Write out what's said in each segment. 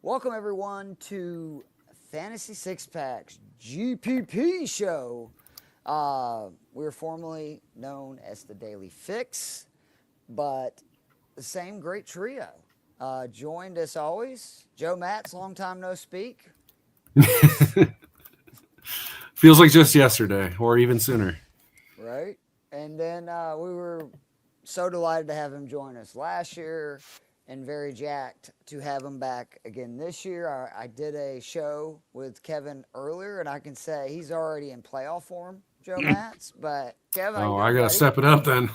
Welcome everyone to Fantasy Six Packs GPP show. We're formerly known as the Daily Fix, but the same great trio. Joined as always, Joe Matz, long time no speak. Feels like just yesterday, or even sooner. Right? And then we were so delighted to have him join us last year and very jacked to have him back again this year. I did a show with Kevin earlier, and I can say he's already in playoff form, Joe Matz. But Kevin, how you Oh, doing, I gotta buddy? step it up then.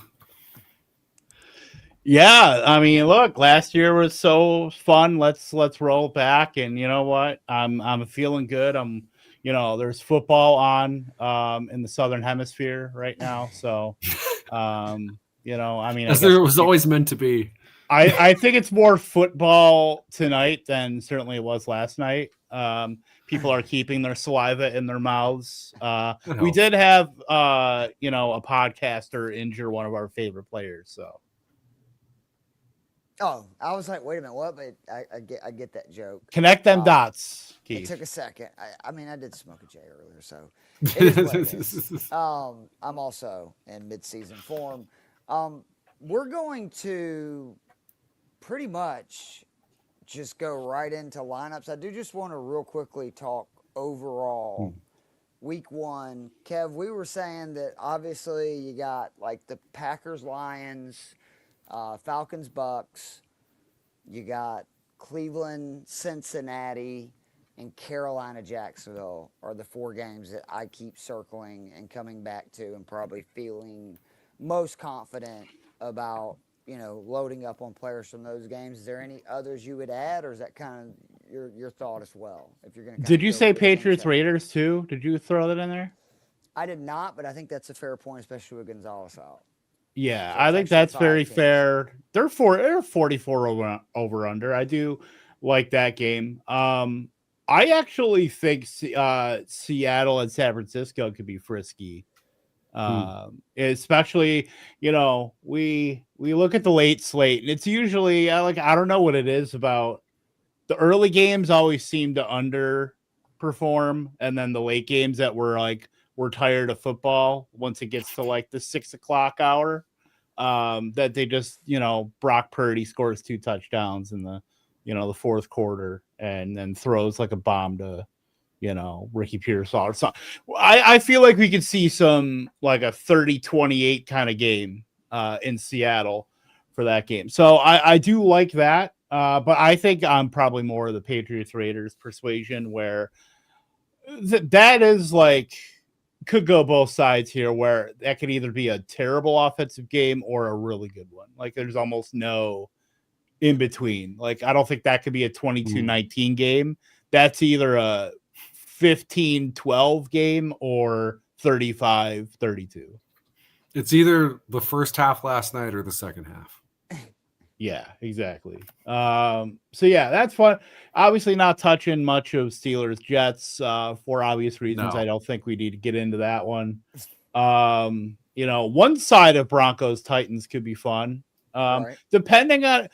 Yeah, I mean, look, last year was so fun. Let's roll back, and you know what? I'm feeling good. There's football on in the Southern Hemisphere right now, so I mean, I As guess there was always meant to be. I think it's more football tonight than certainly it was last night. People are keeping their saliva in their mouths. We did have a podcaster injure one of our favorite players, so. Oh, I was like, wait a minute, what? But I get that joke. Connect them dots, Keith. It took a second. I mean, I did smoke a J earlier, so it is what it is. I'm also in mid-season form. We're going to pretty much just go right into lineups. I do just want to real quickly talk overall. Week one, Kev, we were saying that obviously you got like the Packers, Lions, Falcons, Bucs. You got Cleveland, Cincinnati, and Carolina, Jacksonville are the four games that I keep circling and coming back to and probably feeling most confident about, loading up on players from those games. Is there any others you would add, or is that kind of your thought as well? If you're going to Did you say Patriots Raiders too? Did you throw that in there? I did not, but I think that's a fair point, especially with Gonzalez out. Yeah, so I think that's very fair. They're 44 over under. I do like that game. I actually think Seattle and San Francisco could be frisky. Especially, we look at the late slate, and it's usually I don't know what it is about the early games always seem to underperform, and then the late games that we're tired of football once it gets to like the 6 o'clock hour, that they just, Brock Purdy scores 2 touchdowns in the fourth quarter and then throws like a bomb to, Ricky Pearsall or something. I feel like we could see some like a 30-28 kind of game in Seattle for that game. So I do like that. But I think I'm probably more of the Patriots Raiders persuasion where that is like could go both sides here, where that could either be a terrible offensive game or a really good one. Like there's almost no in between. Like I don't think that could be a 22-19 game. That's either a 15-12 game or 35-32. It's either the first half last night or the second half. Yeah, exactly. So yeah, that's fun. Obviously not touching much of Steelers Jets for obvious reasons. No. I don't think we need to get into that one. One side of Broncos Titans could be fun. Right. Depending on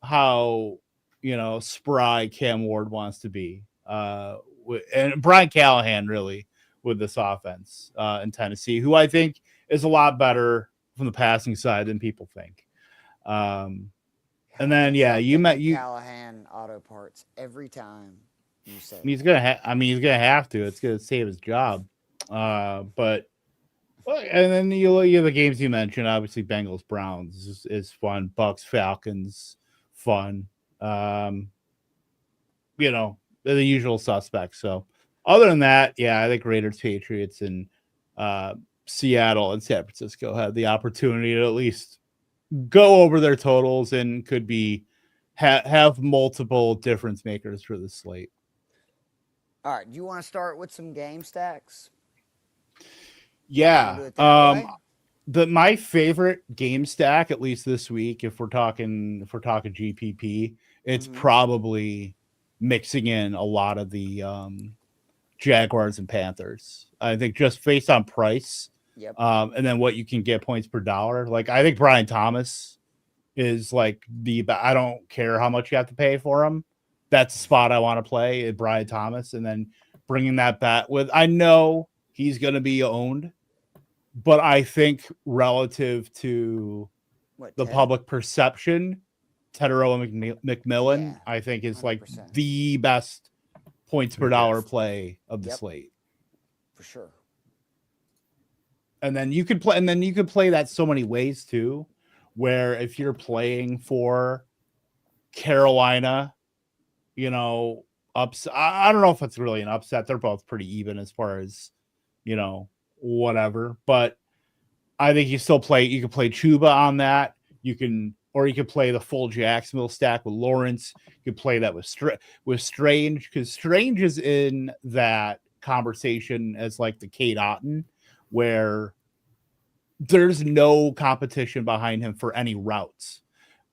how spry Cam Ward wants to be. And Brian Callahan really with this offense in Tennessee, who I think is a lot better from the passing side than people think. And then you met Callahan Auto Parts every time you say he's gonna have to. It's gonna save his job. But and then you have the games you mentioned. Obviously, Bengals Browns is fun. Bucs Falcons fun. The usual suspects. So other than that, yeah, I think Raiders Patriots and Seattle and San Francisco have the opportunity to at least go over their totals and could be have multiple difference makers for the slate. All right, do you want to start with some game stacks? Yeah. My favorite game stack, at least this week, if we're talking GPP, it's probably mixing in a lot of the Jaguars and Panthers. I think just based on price. Yep. And then what you can get points per dollar. Like I think Brian Thomas is like I don't care how much you have to pay for him. That's the spot I want to play at Brian Thomas, and then bringing that back with. I know he's going to be owned, but I think relative to the public perception, Tedero McMillan, I think is 100%. Like the best points per dollar play of the slate for sure. And then you could play that so many ways too, where if you're playing for Carolina, you know, I don't know if it's really an upset. They're both pretty even as far as, you know, whatever. But I think you could play Chuba on that. You could play the full Jacksonville stack with Lawrence. You could play that with Strange, because Strange is in that conversation as like the Kate Otten, where there's no competition behind him for any routes.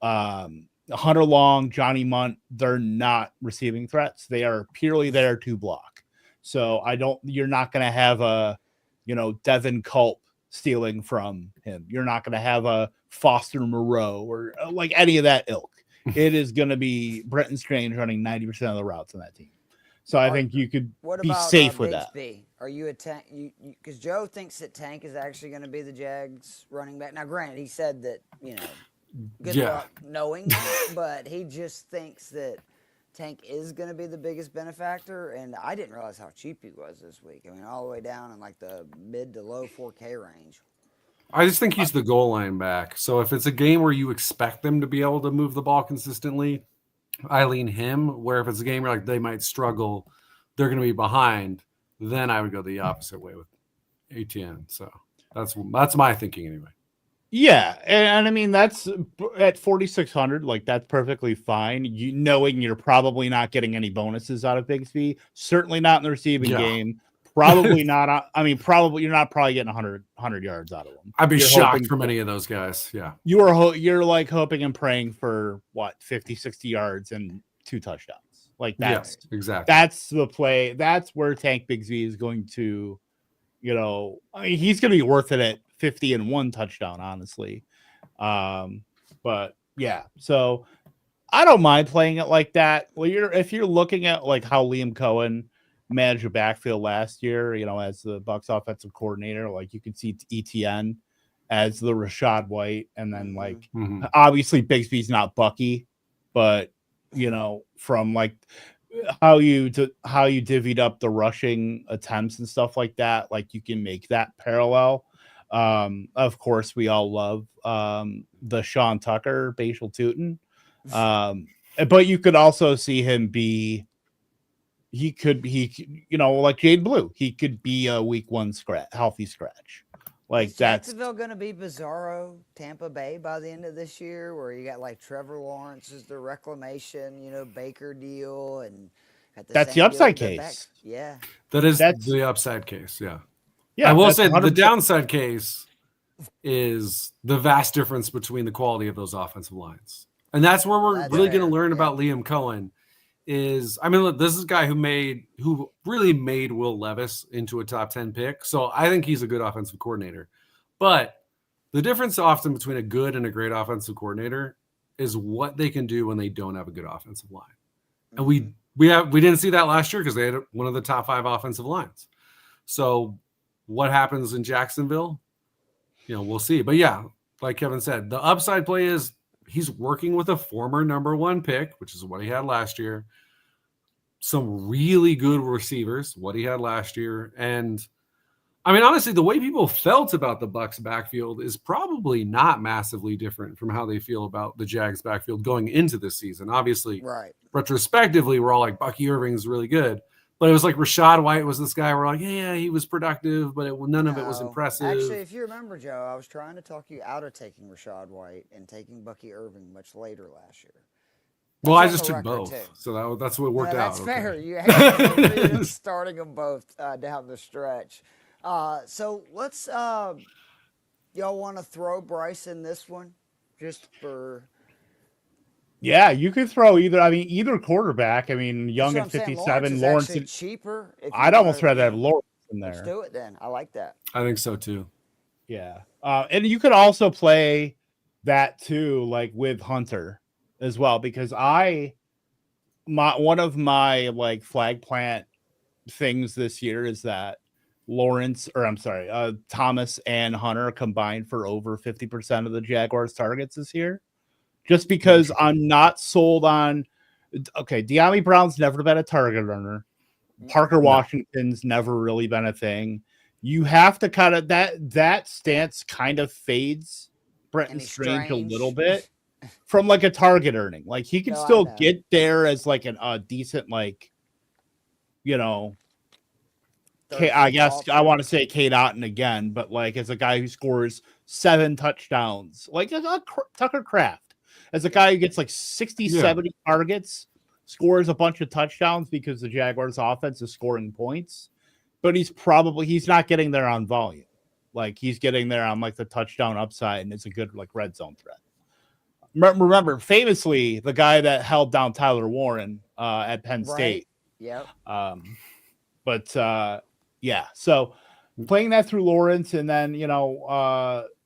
Hunter Long, Johnny Munt, they're not receiving threats. They are purely there to block. So you're not going to have a, you know, Devin Culp stealing from him. You're not going to have a Foster Moreau or like any of that ilk. It is going to be Brenton Strange running 90% of the routes on that team. So I think you could be safe with that. Are you a Tank? Because Joe thinks that Tank is actually going to be the Jags running back. Now, granted, he said that, you know, good luck knowing that, but he just thinks that Tank is going to be the biggest benefactor, and I didn't realize how cheap he was this week. I mean, all the way down in like the mid to low 4K range. I just think he's the goal line back. So if it's a game where you expect them to be able to move the ball consistently, I lean him. Where if it's a game where like they might struggle, they're going to be behind, then I would go the opposite way with ATN. So that's my thinking anyway. Yeah, and I mean that's at 4,600, like that's perfectly fine. Knowing you're probably not getting any bonuses out of Bigsby, certainly not in the receiving game. Probably not. I mean, you're not getting 100 yards out of them. I'd be shocked from any of those guys. Yeah, you're like hoping and praying for 50, 60 yards and 2 touchdowns. Like that's exactly that's the play. That's where Tank Bigsby is going to, you know, I mean, he's going to be worth it at 50 and 1 touchdown, honestly. But yeah, so I don't mind playing it like that. Well, if you're looking at like how Liam Cohen managed a backfield last year, you know, as the Bucs offensive coordinator, like you could see ETN as the Rashad White, and then like obviously Bigsby's not Bucky, but you know, from like how you divvied up the rushing attempts and stuff like that, like you can make that parallel. Of course, we all love the Sean Tucker, Bashal Tootin. But you could also see him be, you know, like Jade Blue, he could be a week 1 healthy scratch. Like is Jacksonville going to be Bizarro Tampa Bay by the end of this year, where you got like Trevor Lawrence is the reclamation, you know, Baker deal, and that's the upside case. That's the upside case. Yeah. Yeah, I will say 100%. The downside case is the vast difference between the quality of those offensive lines. And that's where we're really going to learn about Liam Cohen is, I mean, look, this is a guy who really made Will Levis into a top 10 pick. So I think he's a good offensive coordinator. But the difference often between a good and a great offensive coordinator is what they can do when they don't have a good offensive line. And we didn't see that last year because they had one of the top 5 offensive lines. So what happens in Jacksonville, you know, we'll see. But yeah, like Kevin said, the upside play is he's working with a former number 1 pick, which is what he had last year. Some really good receivers, what he had last year. And I mean, honestly, the way people felt about the Bucs backfield is probably not massively different from how they feel about the Jags backfield going into this season. Obviously, retrospectively, we're all like, Bucky Irving's really good. But it was like Rashad White was this guy. We're like, yeah, he was productive, but none of it was impressive. Actually, if you remember, Joe, I was trying to talk you out of taking Rashad White and taking Bucky Irving much later last year. Well, I just took both, so that's what worked out. That's fair. You had starting them both down the stretch. So let's y'all want to throw Bryce in this one just for. Yeah, you could throw either quarterback. I mean, Young at 57, Lawrence is cheaper. I'd almost rather have Lawrence in there. Let's do it then. I like that. I think so too. Yeah, and you could also play that too, like with Hunter as well, because one of my like flag plant things this year is that Thomas and Hunter combined for over 50% of the Jaguars targets this year. Just because I'm not sold on, okay, De'Ami Brown's never been a target runner. Parker Washington's never really been a thing. You have to kind of, that stance kind of fades Brenton Strange a little bit from like a target earning. Like he can still get there as like a decent, like, you know, I guess I want to say Kate Otten again, but like as a guy who scores 7 touchdowns, like Tucker Kraft, as a guy who gets like 60, 70 targets, scores a bunch of touchdowns because the Jaguars offense is scoring points, but he's not getting there on volume. Like he's getting there on like the touchdown upside, and it's a good like red zone threat. Remember, famously, the guy that held down Tyler Warren at Penn State. Yep. Yeah, so playing that through Lawrence, and then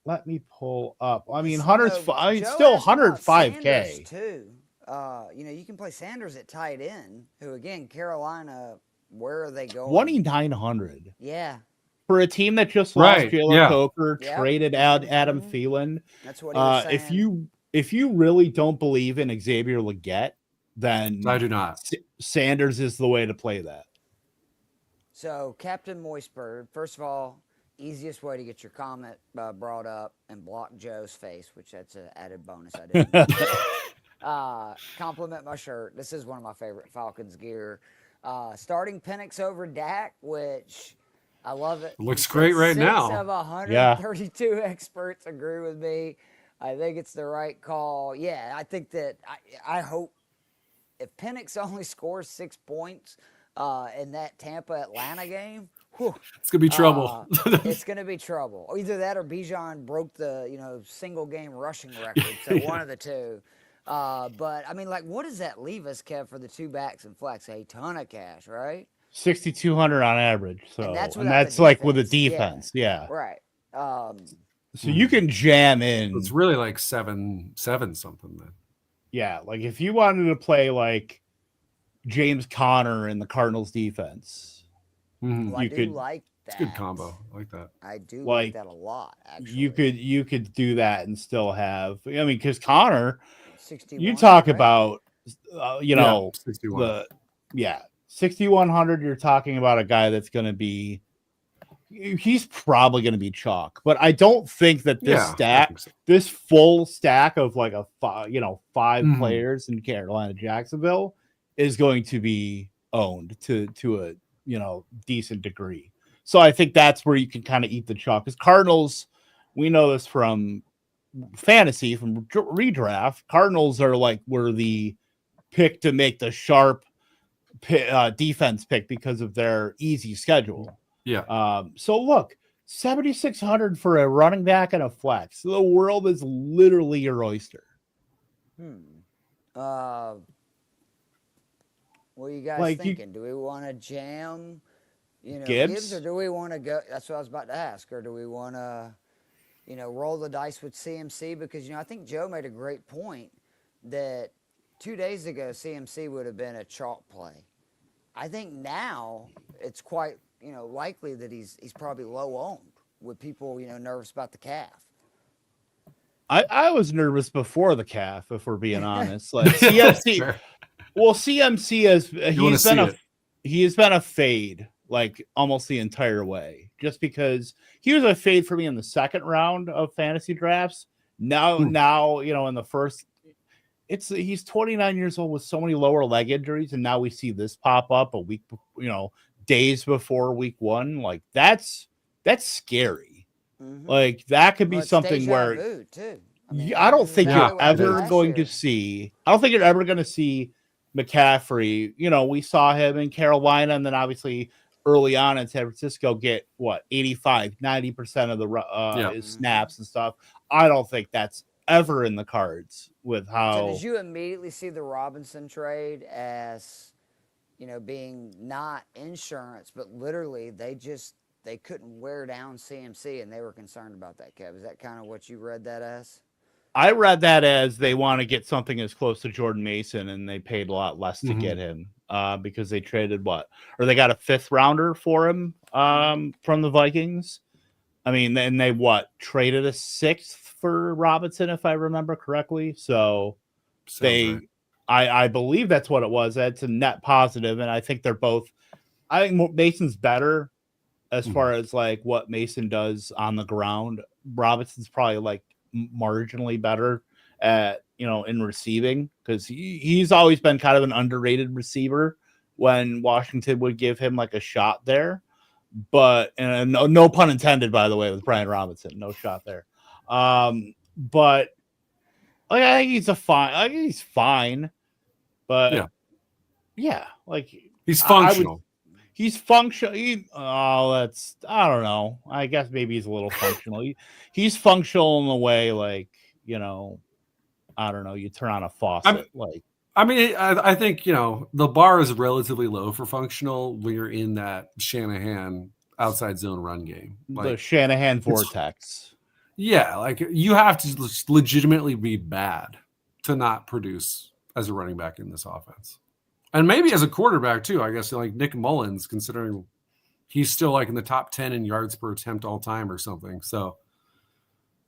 let me pull up. I mean, Hunter's still 105K too. You can play Sanders at tight end, who again, Carolina, where are they going? 2,900. Yeah. For a team that just lost Jalen Coker, traded out Adam Thielen. That's what he was saying. If you really don't believe in Xavier Legette, then I do not. Sanders is the way to play that. So, Captain Moistbird, first of all, easiest way to get your comment brought up and block Joe's face, which that's an added bonus I didn't. Compliment my shirt. This is one of my favorite Falcons gear. Starting Penix over Dak, which I love it. Looks great right now. 6 of 132 experts agree with me. I think it's the right call. Yeah, I think that I hope if Penix only scores 6 points in that Tampa-Atlanta game, it's going to be trouble. It's going to be trouble. Either that or Bijan broke the single game rushing record. So one of the two. But I mean, like, what does that leave us, Kev, for the 2 backs and flex? A ton of cash, right? 6,200 on average. So and that's like with a defense, yeah. Right. So you can jam in. It's really like 7 something then. Yeah, like if you wanted to play like James Conner in the Cardinals defense, you could like that. It's a good combo. I like that. I do like that a lot. Actually, you could do that and still have. I mean, because Conner, 61, you talk about 61. 6,100. You're talking about a guy that's going to be. He's probably going to be chalk, but I don't think that this full stack of like a 5 players in Carolina, Jacksonville is going to be owned to a decent degree. So I think that's where you can kind of eat the chalk. Because Cardinals, we know this from fantasy, from redraft. Cardinals were the pick to make the sharp defense pick because of their easy schedule. Yeah. So look, 7,600 for a running back and a flex. The world is literally your oyster. What are you guys thinking? Do we want to jam, Gibbs, or do we want to go? That's what I was about to ask. Or do we want to, roll the dice with CMC? Because I think Joe made a great point that 2 days ago CMC would have been a chalk play. I think now it's quite likely that he's probably low owned with people nervous about the calf. I was nervous before the calf, if we're being honest. Like CMC, sure. Well, CMC has been a fade like almost the entire way, just because he was a fade for me in the second round of fantasy drafts. Now in the first, he's 29 years old with so many lower leg injuries, and now we see this pop up a week, days before week 1. Like that's scary. Like that could be something where too. I don't think you're ever going to see. I don't think you're ever going to see McCaffrey. We saw him in Carolina, and then obviously early on in San Francisco get 85-90% of the his snaps and stuff. I don't think that's ever in the cards with how. So did you immediately see the Robinson trade as being not insurance, but literally they couldn't wear down CMC, and they were concerned about that, Kev? Is that kind of what you read that as? I read that as they want to get something as close to Jordan Mason, and they paid a lot less to get him because they traded they got a 5th rounder for him from the Vikings. I mean, and they traded a 6th for Robinson, if I remember correctly. So right. I believe that's what it was. That's a net positive, and I think they're both. I think Mason's better as far as like what Mason does on the ground. Robinson's probably like marginally better at in receiving because he's always been kind of an underrated receiver when Washington would give him like a shot there. But and no pun intended, by the way, with Brian Robinson, no shot there. But like I think he's fine. I think he's fine, but yeah, like he's functional. He's functional. I don't know. I guess maybe he's a little functional. He's functional in a way like I don't know. You turn on a faucet, I think the bar is relatively low for functional when you're in that Shanahan outside zone run game, like the Shanahan vortex. Yeah, like you have to legitimately be bad to not produce as a running back in this offense, and maybe as a quarterback too. I guess like Nick Mullins, considering he's still like in the top 10 in yards per attempt all time or something. So,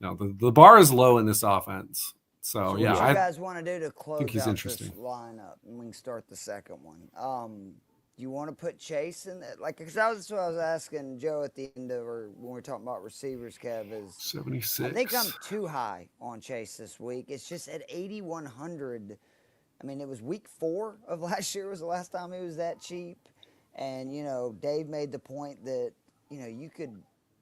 the bar is low in this offense. So yeah, what you guys want to do to close out this lineup, and we can start the second one. You want to put Chase in that? Like, because that's what I was asking Joe at the end of, or when we were talking about receivers, Kev, is 76. I think I'm too high on Chase this week. It's just at 8,100. I mean, it was week 4 of last year was the last time he was that cheap. And, Dave made the point that, you could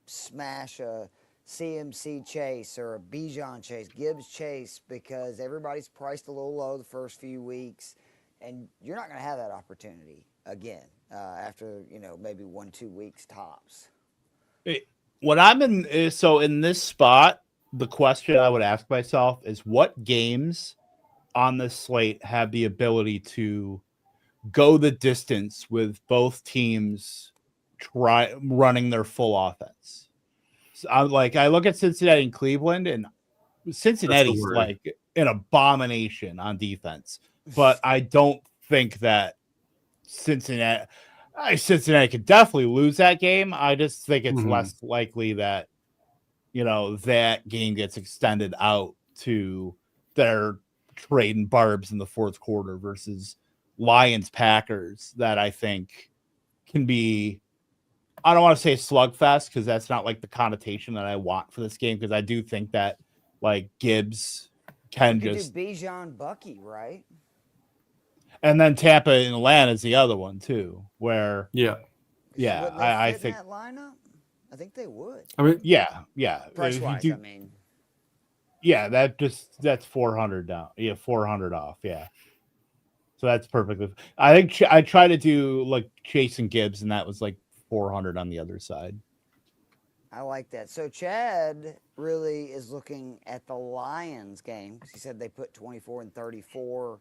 smash a CMC Chase or a Bijan Chase, Gibbs Chase, because everybody's priced a little low the first few weeks, and you're not going to have that opportunity again after maybe 1-2 weeks tops. What I'm in is in this spot, the question I would ask myself is what games on this slate have the ability to go the distance with both teams running their full offense. So I look at Cincinnati and Cleveland, and Cincinnati's like an abomination on defense, but I don't think that Cincinnati could definitely lose that game. I just think it's less likely that that game gets extended out to their trading barbs in the fourth quarter versus Lions Packers that I think can be, I don't want to say slugfest because that's not like the connotation that I want for this game, because I do think that like Gibbs can just do Bijan Bucky, right? And then Tampa and Atlanta is the other one too, where I think that lineup. I think they would. I mean, yeah. Price wise, that's 400 down. Yeah, 400 off. Yeah. So that's perfectly. I think I try to do like Chase and Gibbs, and that was like 400 on the other side. I like that. So Chad really is looking at the Lions game because he said they put 24 and 34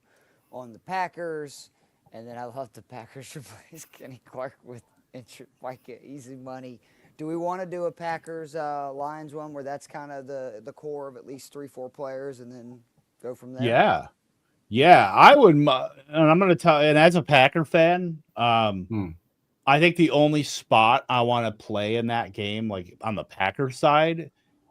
on the Packers, and then I love the Packers replace Kenny Clark with easy money. Do we want to do a Packers Lions one where that's kind of the core of at least 3-4 players, and then go from there? Yeah, I would. And I'm going to tell. And as a Packer fan, I think the only spot I want to play in that game, like on the Packer side,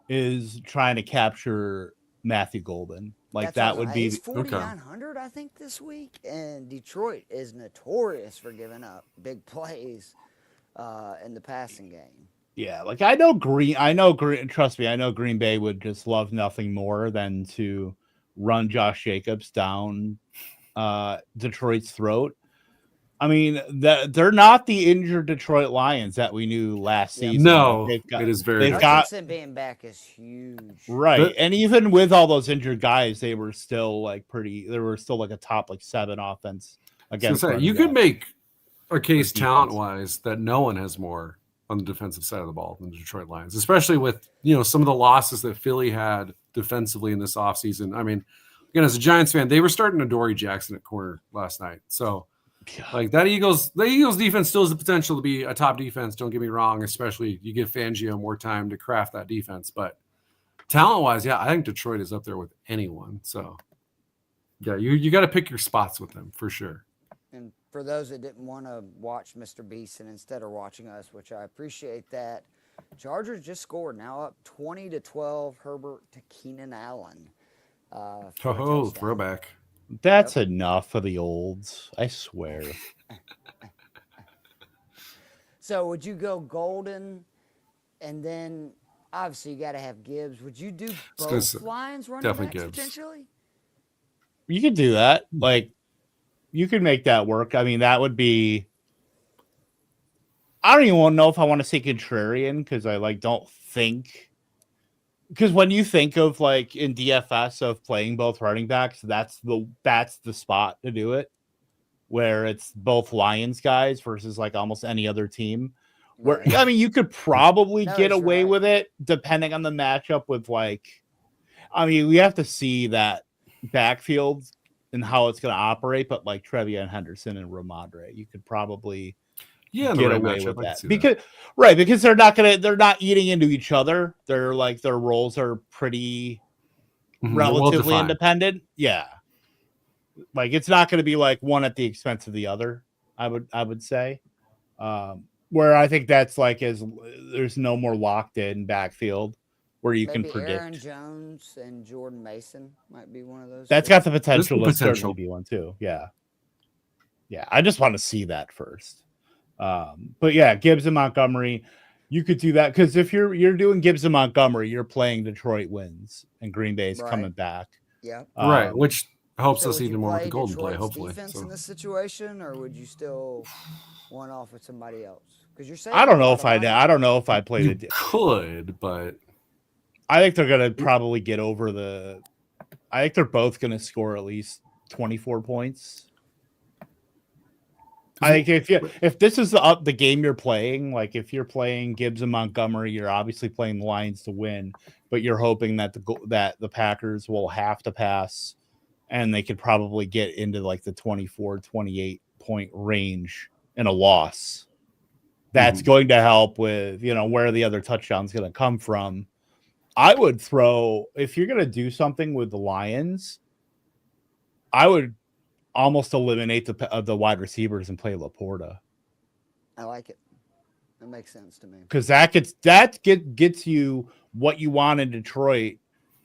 is trying to capture Matthew Golden. Like that would be 4,900, I think, this week. And Detroit is notorious for giving up big plays in the passing game. Yeah, like I know Green. Trust me, I know Green Bay would just love nothing more than to run Josh Jacobs down Detroit's throat. I mean, they're not the injured Detroit Lions that we knew last season. No, it is very. They've got being back is huge, right? And even with all those injured guys, they were still like pretty. They were still like a top 7 offense against. You could make a case talent-wise that no one has more on the defensive side of the ball than the Detroit Lions, especially with some of the losses that Philly had defensively in this offseason. I mean, again, as a Giants fan, they were starting Adoree Jackson at corner last night, so. Like the Eagles defense still has the potential to be a top defense. Don't get me wrong, especially you give Fangio more time to craft that defense. But Talent-wise, yeah, I think Detroit is up there with anyone. So, yeah, you got to pick your spots with them for sure. And for those that didn't want to watch Mr. Beast and instead are watching us, which I appreciate that, Chargers just scored. Now up 20-12. Herbert to Keenan Allen. Throwback. That's enough for the olds. I swear. So would you go Golden, and then obviously you got to have Gibbs? Would you do both Lions running backs Gibbs. potentially? You could do that. Like, you could make that work. I mean, that would be. I don't even know if I want to say contrarian because I don't think. Because when you think of in DFS of playing both running backs, that's the spot to do it, where it's both Lions guys versus almost any other team. Where Right. I mean, you could probably get away with it depending on the matchup with I mean, we have to see that backfield and how it's going to operate, but Trevion Henderson and Ramondre, you could probably get away with that because they're not eating into each other. They're their roles are pretty relatively independent. Yeah. It's not going to be one at the expense of the other. I would say, where I think that's as there's no more locked in backfield where you Maybe can predict. Aaron Jones and Jordan Mason might be one of those. That's got the potential to certainly be one too. Yeah. Yeah. I just want to see that first. But yeah, Gibbs and Montgomery, you could do that because if you're doing Gibbs and Montgomery, you're playing Detroit wins and Green Bay's coming back. Yeah. Right. Which helps us even more with the Golden play, hopefully. Defense in this situation, or would you still one off with somebody else? Because you're saying I don't know if I played it. Could, but I think they're gonna probably get over I think they're both gonna score at least 24 points. I think if this is the game you're playing, if you're playing Gibbs and Montgomery, you're obviously playing the Lions to win, but you're hoping that the Packers will have to pass, and they could probably get into the 24, 28 point range in a loss. That's going to help with where the other touchdown's going to come from. I would throw, if you're going to do something with the Lions, I would almost eliminate the wide receivers and play Laporta. I like it. That makes sense to me. Because that gets you what you want in Detroit.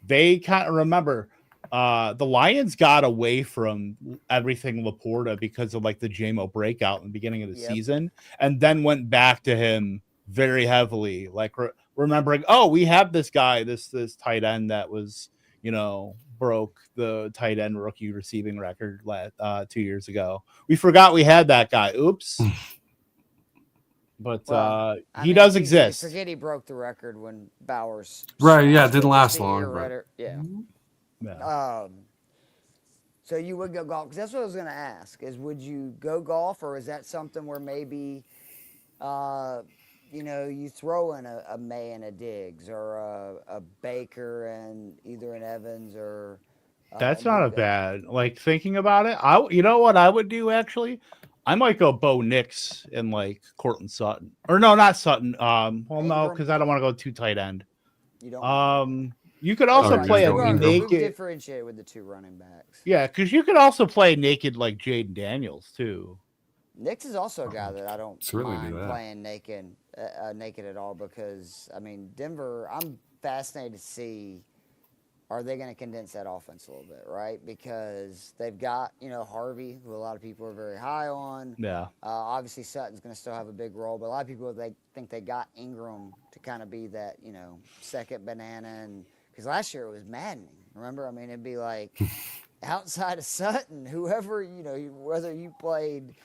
They kind of remember the Lions got away from everything Laporta because of the JMO breakout in the beginning of the season, and then went back to him very heavily, remembering, we have this guy, this tight end that was, broke the tight end rookie receiving record 2 years ago. We forgot we had that guy. Oops. But he does exist. Forget he broke the record when Bowers. Right. Yeah. It didn't last long. Yeah. So you would go golf, because that's what I was going to ask, is would you go golf, or is that something where maybe you throw in a May and a Diggs, or a Baker and either an Evans, or that's not a bad, thinking about it. You know what I would do actually? I might go Bo Nix and Cortland Sutton, or no, not Sutton. No, because I don't want to go too tight end. You don't. You could also play a naked. We differentiate with the two running backs. Yeah, because you could also play naked Jaden Daniels too. Nix is also a guy that I don't mind playing naked at all, because Denver. I'm fascinated to see, are they going to condense that offense a little bit, right? Because they've got Harvey, who a lot of people are very high on. Yeah. Obviously Sutton's going to still have a big role, but a lot of people think they got Ingram to kind of be that second banana, and because last year it was maddening. Remember, it'd be outside of Sutton, whoever whether you played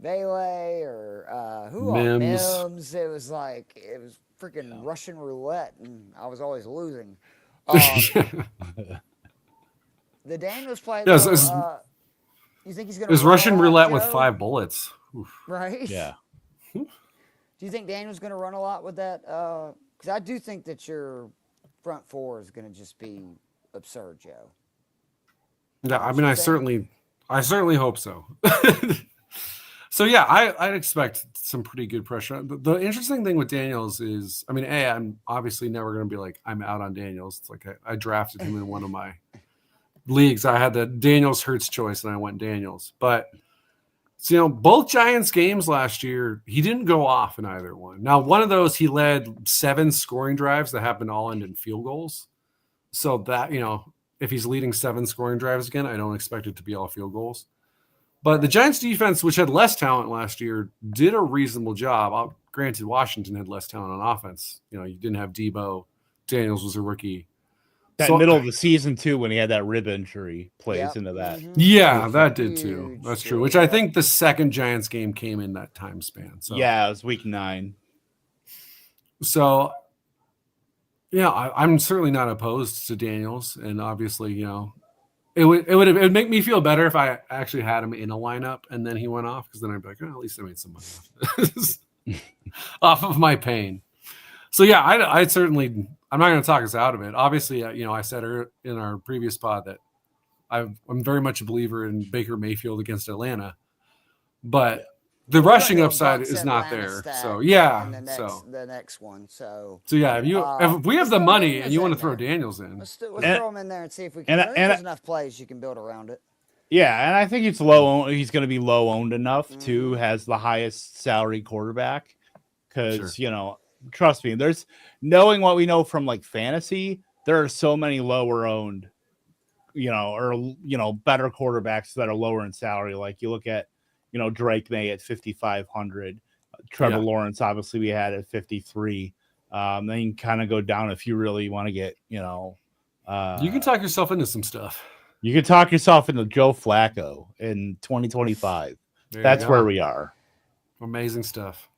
Vele or Mims, it was freaking Russian roulette, and I was always losing. The Daniels play. Yeah, you think he's going to? It's Russian roulette with 5 bullets, right? Yeah. Do you think Daniels going to run a lot with that? Because I do think that your front four is going to just be absurd, Joe. Yeah, I certainly hope so. So yeah, I'd expect some pretty good pressure. The interesting thing with Daniels is, I mean, I'm obviously never going to be like I'm out on Daniels. It's like I drafted him in one of my leagues. I had the Daniels Hurts choice, and I went Daniels. But so, both Giants games last year, he didn't go off in either one. Now, one of those he led 7 scoring drives that happened all end in field goals. So that if he's leading 7 scoring drives again, I don't expect it to be all field goals. But the Giants defense, which had less talent last year, did a reasonable job. Granted, Washington had less talent on offense. You didn't have Debo. Daniels was a rookie. That middle of the season, too, when he had that rib injury, plays into that. Mm-hmm. Yeah, that did, too. That's true. Which I think the second Giants game came in that time span. So yeah, it was week 9. So, I'm certainly not opposed to Daniels. And obviously, it would make me feel better if I actually had him in a lineup and then he went off, because then I'd be like, at least I made some money off of my pain. So yeah, I certainly, I'm not going to talk us out of it. Obviously, I said in our previous pod that I'm very much a believer in Baker Mayfield against Atlanta, but the rushing upside is not there. So yeah, the next one. So yeah, if we have the money and you want to throw Daniels in, let's throw him in there and see if we can. There's enough plays you can build around it. Yeah, and I think it's low. He's going to be low owned enough too. Has the highest salary quarterback because trust me. There's knowing what we know from like fantasy. There are so many lower owned, or better quarterbacks that are lower in salary. Like you look at. Drake May at 5,500, Trevor Lawrence, obviously we had at 53. Then you can kind of go down if you really want to get, you can talk yourself into some stuff. You can talk yourself into Joe Flacco in 2025. That's where we are. Amazing stuff.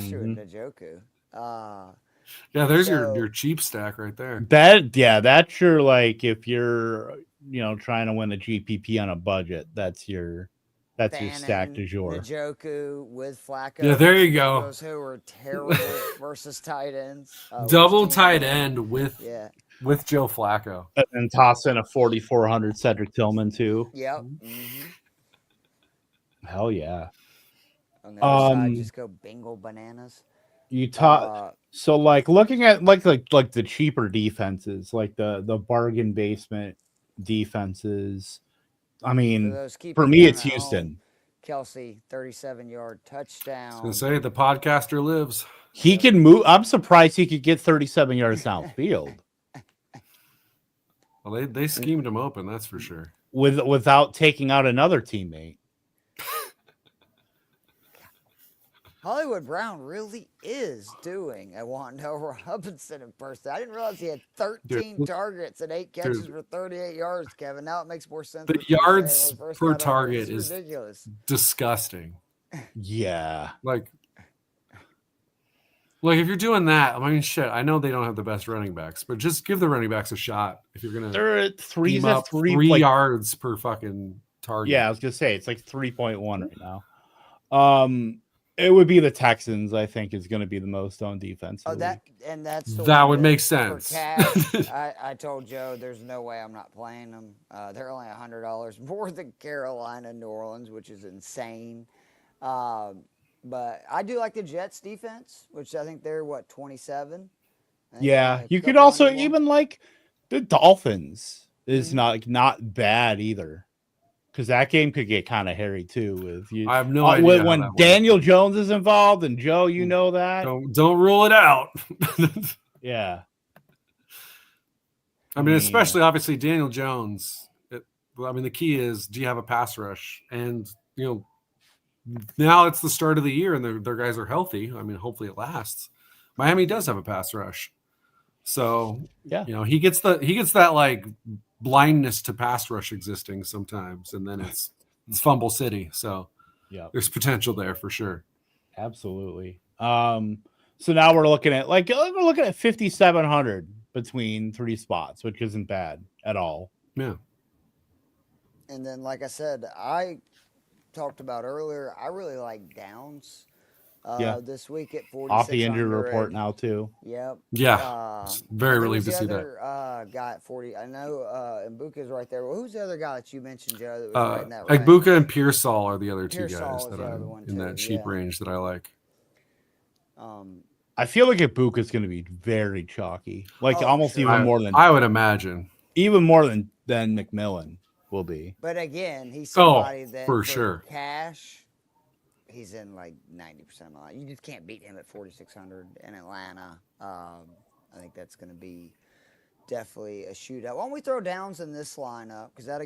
Sure, Njoku. Yeah, there's your cheap stack right there. That's your, like, if you're, trying to win a GPP on a budget, that's your stack du jour. Njoku with Flacco. Yeah, there you go. Those who are terrible versus tight ends. Double tight end with Joe Flacco. And toss in a 4,400 Cedric Tillman too. Yep. Mm-hmm. Hell yeah. On the other side, just go bingo bananas. You talk so like looking at like the cheaper defenses, like the bargain basement defenses. I mean, for me, it's Houston. Kelsey, 37-yard touchdown. I was going to say, the podcaster lives. He can move. I'm surprised he could get 37 yards downfield. Well, they schemed him open, that's for sure. Without taking out another teammate. Hollywood Brown really is doing a Wan'Dale Robinson impersonation. I didn't realize he had 13 targets and 8 catches for 38 yards, Kevin. Now it makes more sense. The yards per target is ridiculous. Disgusting. Yeah. Like if you're doing that, I mean, shit, I know they don't have the best running backs, but just give the running backs a shot if you're going to. They're at 3 yards per fucking target. Yeah, I was going to say, it's like 3.1 right now. It would be the Texans, I think, is going to be the most on defense. Oh, that's that would make sense. I told Joe there's no way I'm not playing them. They're only $100 more than Carolina, New Orleans, which is insane. But I do like the Jets defense, which I think they're 27. Yeah, you could also even like the Dolphins is not bad either. Because that game could get kind of hairy too. With you, I have no idea when Daniel Jones is involved, and Joe, you know that. Don't rule it out. Yeah. I mean, especially obviously Daniel Jones. The key is, do you have a pass rush? And now it's the start of the year, and their guys are healthy. I mean, hopefully it lasts. Miami does have a pass rush, so yeah, he gets that like blindness to pass rush existing sometimes, and then it's fumble city. So yeah, there's potential there for sure. Absolutely. So now we're looking at 5,700 between 3 spots, which isn't bad at all. Yeah. And then, like I said, I talked about earlier, I really like Downs this week at 46. Off the injury report now too. Yep. Yeah. Very relieved to see that. Guy at 40. I know Mbuka's right there. Well, who's the other guy that you mentioned, Joe? That was right in that range? Mbuka and Pearsall are the other two Pearsall guys that are in that cheap yeah. range that I like. I feel like Mbuka is going to be very chalky, like almost sure. even more than I would imagine, even more than McMillan will be. But again, he's somebody that for sure cash. He's in like 90% of my. You just can't beat him at 4,600 in Atlanta. I think that's going to be definitely a shootout. Why don't we throw downs in this lineup? Because that'll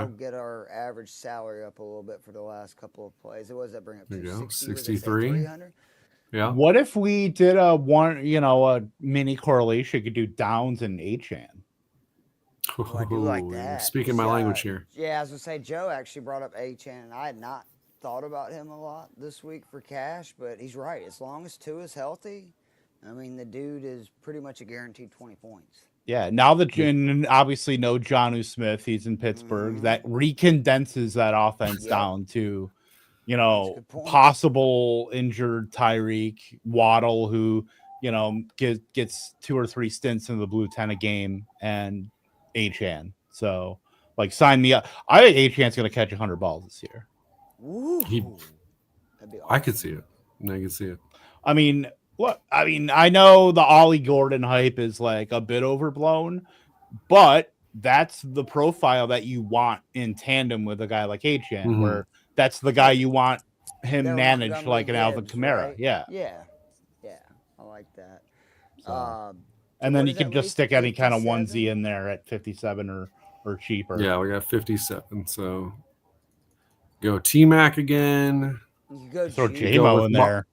get our average salary up a little bit for the last couple of plays. What does that bring up to? 63. Yeah. What if we did a mini correlation? Could do downs and Achan. Oh, I do like that. Speaking my language here. Yeah, I was gonna say Joe actually brought up Achan, and I had not thought about him a lot this week for cash, but he's right. As long as Tua is healthy, I mean, the dude is pretty much a guaranteed 20 points. Yeah, now that obviously no Jonnu Smith, he's in Pittsburgh. That recondenses that offense down to, possible injured Tyreek, Waddle, who gets 2 or 3 stints in the blue 10 a game, and Achan. So, sign me up. I think Achan's going to catch 100 balls this year. Ooh, that'd be awesome. I could see it. I can see it. I mean, look, I know the Ollie Gordon hype is like a bit overblown, but that's the profile that you want in tandem with a guy like Achan, where that's the guy you want him managed like an Alvin Kamara. Right? Yeah. I like that. And then you can just stick any kind of onesie in there at 57 or cheaper. Yeah, we got 57. So go T-Mac again. You go throw J-Mo in there.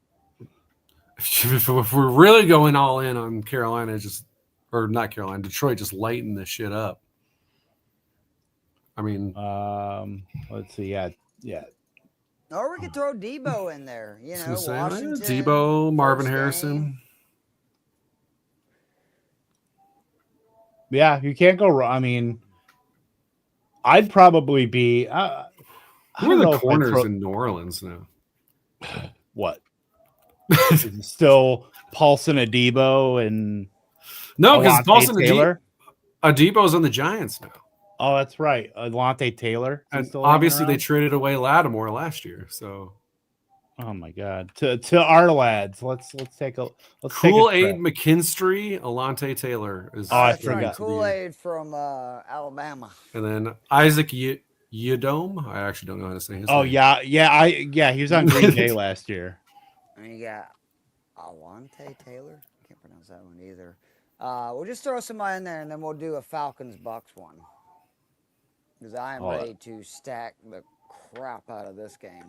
If we're really going all in on Carolina, Detroit, just lighten this shit up. I mean, let's see. Yeah. Or we could throw Debo in there. Washington, Debo, Marvin Harrison. Yeah, you can't go wrong. I mean, I'd probably be. Who are the corners in New Orleans now? What? Still Paulson, Adebo, and no, because Paulson Adebo's on the Giants now. Oh, that's right, Alante Taylor. And obviously, they traded away Lattimore last year. So, oh my God, to our lads, let's take a Kool-Aid McKinstry, Alante Taylor is. Oh, I forgot. Kool-Aid from Alabama, and then Isaac Yadom. I actually don't know how to say his name. Oh yeah, he was on Green Day last year. And you got Alante Taylor. I can't pronounce that one either. We'll just throw somebody in there, and then we'll do a Falcons-Bucs one. Because I am ready to stack the crap out of this game.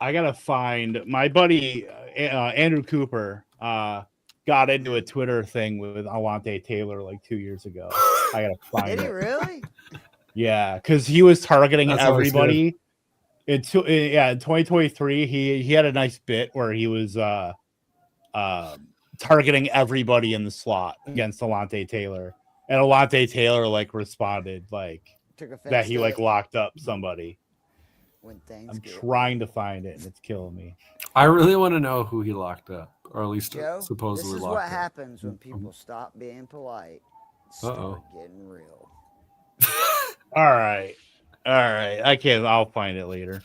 I got to find my buddy Andrew Cooper got into a Twitter thing with Alante Taylor like 2 years ago. I got to find it. Did he really? Yeah, because he was targeting everybody. In 2023, he had a nice bit where he was targeting everybody in the slot against Alante Taylor, and Alante Taylor responded that he locked up somebody. I'm trying to find it, and it's killing me. I really want to know who he locked up, or at least Joe, supposedly this is locked up. what happens when people stop being polite. Start getting real. All right. I'll find it later.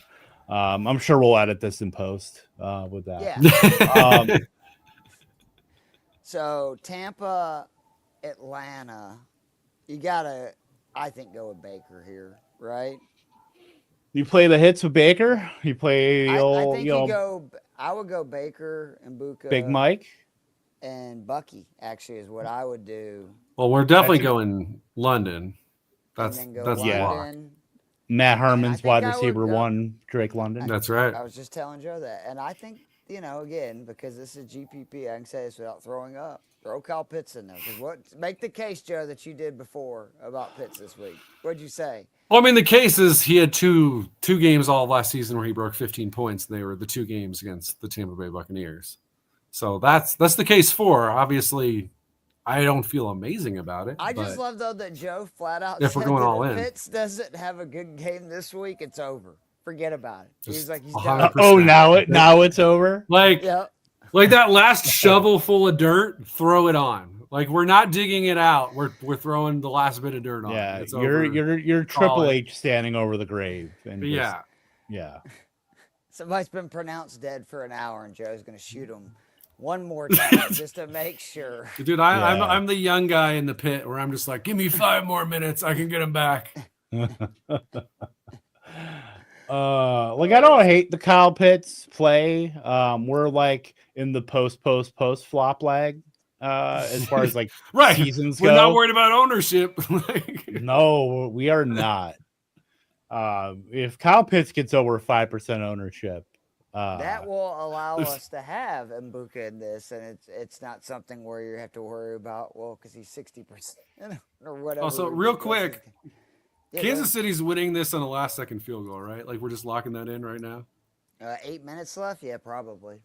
I'm sure we'll edit this in post with that. Yeah. So Tampa, Atlanta, you gotta, I think, go with Baker here, right? You play the hits with Baker. You play I think I would go Baker and Mbuka, Big Mike, and Bucky. Actually, is what I would do. Well, we're definitely going London. That's London. Matt Herman's wide receiver 1, Drake London. That's right. I was just telling Joe that, and I think again, because this is GPP, I can say this without throwing up. Throw Kyle Pitts in there. Make the case, Joe, that you did before about Pitts this week. What'd you say? Well, I mean, the case is he had two games all of last season where he broke 15 points, and they were the 2 games against the Tampa Bay Buccaneers. So that's the case for. Obviously, I don't feel amazing about it. I just love, though, that Joe flat out if said we're going all in. If Pitts doesn't have a good game this week, it's over. Forget about it. He's like, he's done. done. Oh, now it's over? Like, yep. Like that last shovel full of dirt, throw it on. Like we're not digging it out. We're throwing the last bit of dirt on. Yeah, It's you're Triple H standing over the grave, and just, yeah. Somebody's been pronounced dead for an hour, and Joe's going to shoot him one more time just to make sure. Dude, I'm the young guy in the pit where I'm just like, give me 5 more minutes, I can get him back. Like I don't hate the Kyle Pitts play. We're like in the post flop lag as far as like right. seasons We're go. not worried about ownership. No, we are not. If Kyle Pitts gets over 5% ownership, that will allow us to have Mbuka in this, and it's not something where you have to worry about, well, because he's 60% or whatever. Also, real quick, yeah, Kansas City's winning this on a last-second field goal, right? Like we're just locking that in right now. 8 minutes left, yeah, probably.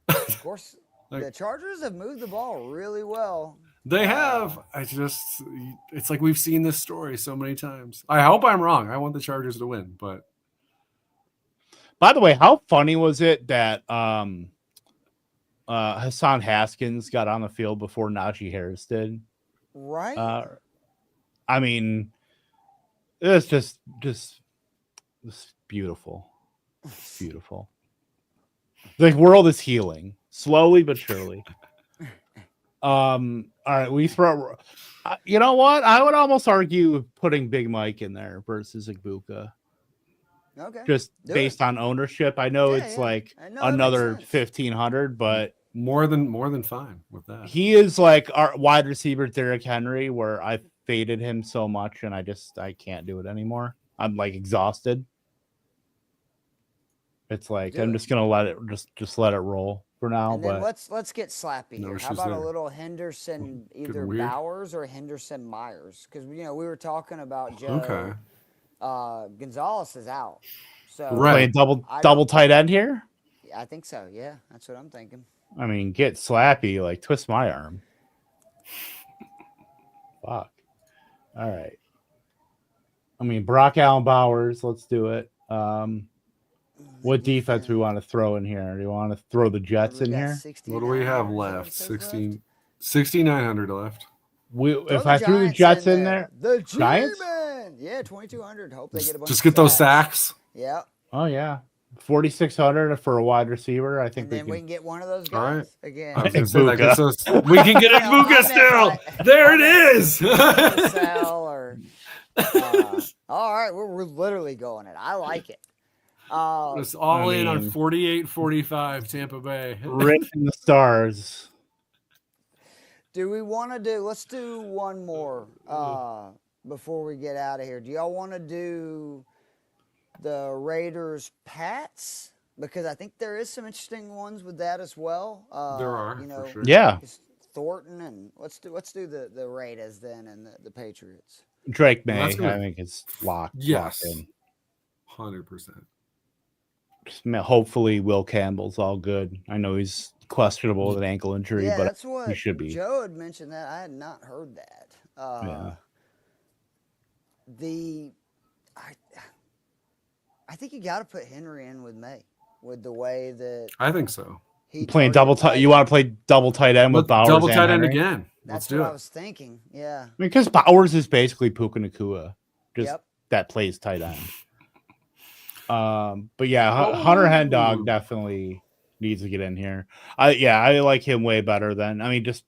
Of course, the Chargers have moved the ball really well. They have. It's like we've seen this story so many times. I hope I'm wrong. I want the Chargers to win, but. By the way, how funny was it that Hassan Haskins got on the field before Najee Harris did? Right. I mean, it's just it's beautiful. It's beautiful. The world is healing slowly but surely. All right, we throw. You know what? I would almost argue putting Big Mike in there versus Igbuka. Okay. Just based on ownership. I know it's like another 1,500, but more than fine with that. He is like our wide receiver Derrick Henry, where I faded him so much and I can't do it anymore. I'm like exhausted. It's like I'm just gonna let it just let it roll for now. And then but let's get slappy here. How about a little Henderson, either Bowers or Henderson Myers? Because we were talking about Joe. Okay. Gonzalez is out, so playing double tight end here. I think so. Yeah, that's what I'm thinking. I mean, get slappy, like twist my arm. Fuck. All right. I mean, Brock Allen Bowers. Let's do it. What defense we want to throw in here? Do you want to throw the Jets in here? What do we have left? 6,900 left. If I threw the Jets in there, the Giants. Yeah, 2,200. Hope they get a bunch. Just get those sacks. Yeah. Oh yeah, 4,600 for a wide receiver. I think we can get one of those guys. All right. Again. I was gonna say that gets us, we can get Igbuka still. There it is. All right, we're literally going it. I like it. It's all in on 48-45 Tampa Bay. Written in the stars. Do we want to do? Let's do one more before we get out of here. Do y'all want to do the Raiders Pats? Because I think there is some interesting ones with that as well. There are, for sure. Yeah. Thornton and let's do the Raiders then and the Patriots. Drake May, I think it's locked. Yes, locked in. 100%. Hopefully, Will Campbell's all good. I know he's questionable with an ankle injury, but that's what he should be. Joe had mentioned that. I had not heard that. I think you got to put Henry in with May with the way that I think so. Playing double tight. You want to play double tight end with Bowers? Double tight end Henry? again. That's what I was thinking. Yeah. I mean, because Bowers is basically Puka Nacua, just that plays tight end. But yeah, Hunter Hendog definitely needs to get in here. I like him way better than, I mean, just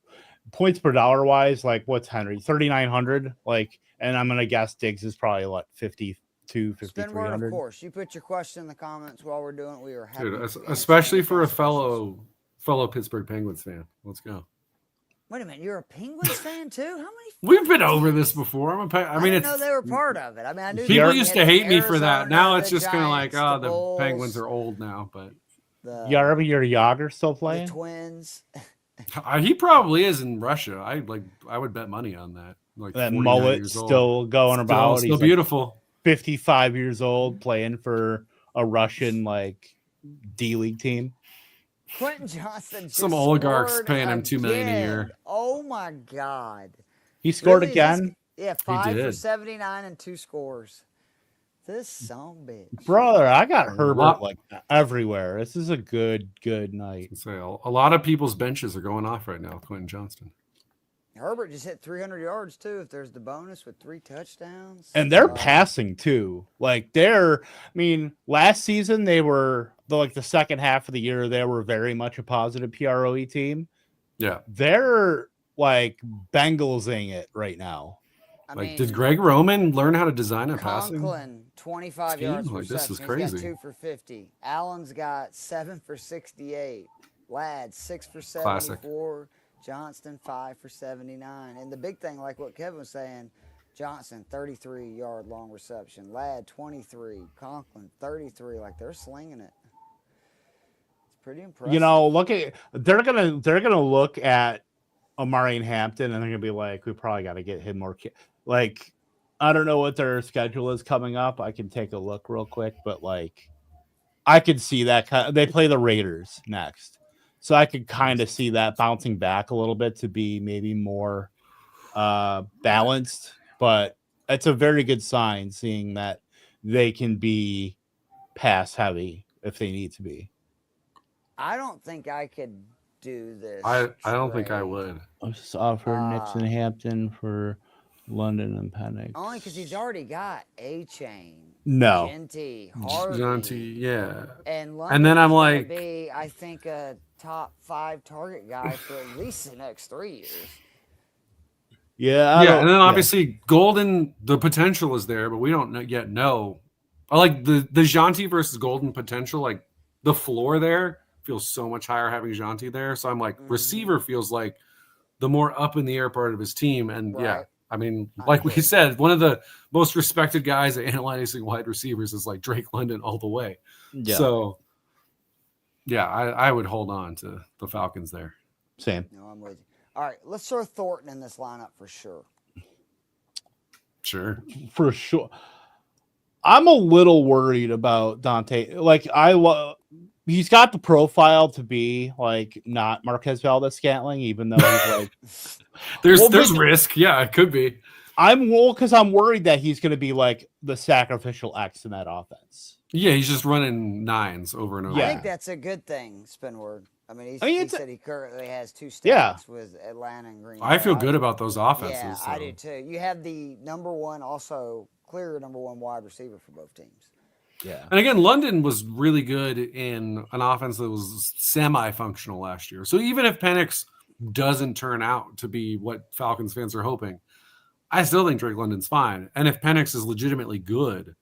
points per dollar wise, like what's Henry? 3,900, like, and I'm gonna guess Diggs is probably what 52, 5,300. Of course, you put your question in the comments while we're doing it. We are happy, especially for a fellow Pittsburgh Penguins fan. Let's go. Wait a minute, you're a Penguins fan too? How many? We've been over this before. I didn't know they were part of it. I mean, I knew people used to hate me for that. Now it's just kind of like, the the Penguins are old now. But your Yager still playing? The Twins. He probably is in Russia. I would bet money on that. Like that mullet still going about. Still beautiful. Like 55 years old, playing for a Russian D League team. Quentin Johnson. Some oligarchs paying him $2 million a year. Oh my God! He scored again. 5 for 79 and 2 scores. This son bitch. Brother, I got Herbert like everywhere. This is a good night. So a lot of people's benches are going off right now. Quentin Johnston. Herbert just hit 300 yards too. If there's the bonus with 3 touchdowns, and they're passing too. Like last season they were the second half of the year they were very much a positive PROE team. Yeah, they're like Bengalsing it right now. Did Greg Roman learn how to design a Conklin, passing? 25 yards per reception. This is crazy. He's got 2 for 50. Allen's got 7 for 68. Ladd 6 for 74. Classic. Johnston 5 for 79. And the big thing, like what Kevin was saying, Johnson 33-yard long reception. Ladd 23. Conklin 33. Like they're slinging it. It's pretty impressive. They're gonna look at Amari and Hampton and they're gonna be like, we probably got to get him more. Like, I don't know what their schedule is coming up. I can take a look real quick, but I could see that they play the Raiders next. So I could kind of see that bouncing back a little bit to be maybe more balanced, but it's a very good sign seeing that they can be pass heavy if they need to be. I don't think I could do this. I don't think I would. I'll just offer Nixon Hampton for London and Penix. Only because he's already got A-Chain. No. Genty, Harvey. Genty, yeah. And then I'm like, be, I think, a top 5 target guy for at least the next 3 years. Yeah, and then obviously Golden, the potential is there, but we don't yet know. I like the Genty versus Golden potential. Like the floor there feels so much higher having Genty there. So I'm like, receiver feels like the more up in the air part of his team, and yeah. I mean, like we said, one of the most respected guys at analyzing wide receivers is like Drake London all the way. Yeah. So, yeah, I would hold on to the Falcons there. Same. No, I'm with you. All right, let's throw Thornton in this lineup for sure. Sure. For sure. I'm a little worried about Dante. Like, he's got the profile to be like not Marquez Valdez-Scantling, even though he's like there's risk. Yeah, it could be. Because I'm worried that he's going to be like the sacrificial X in that offense. Yeah, he's just running 9s over and over. I think that's a good thing, Spinward. I mean, he said he currently has 2 stats with Atlanta and Green Bay. I feel good about those offenses. Yeah, so. I do too. You have the clear number one wide receiver for both teams. Yeah. And again, London was really good in an offense that was semi-functional last year. So even if Penix doesn't turn out to be what Falcons fans are hoping, I still think Drake London's fine. And if Penix is legitimately good,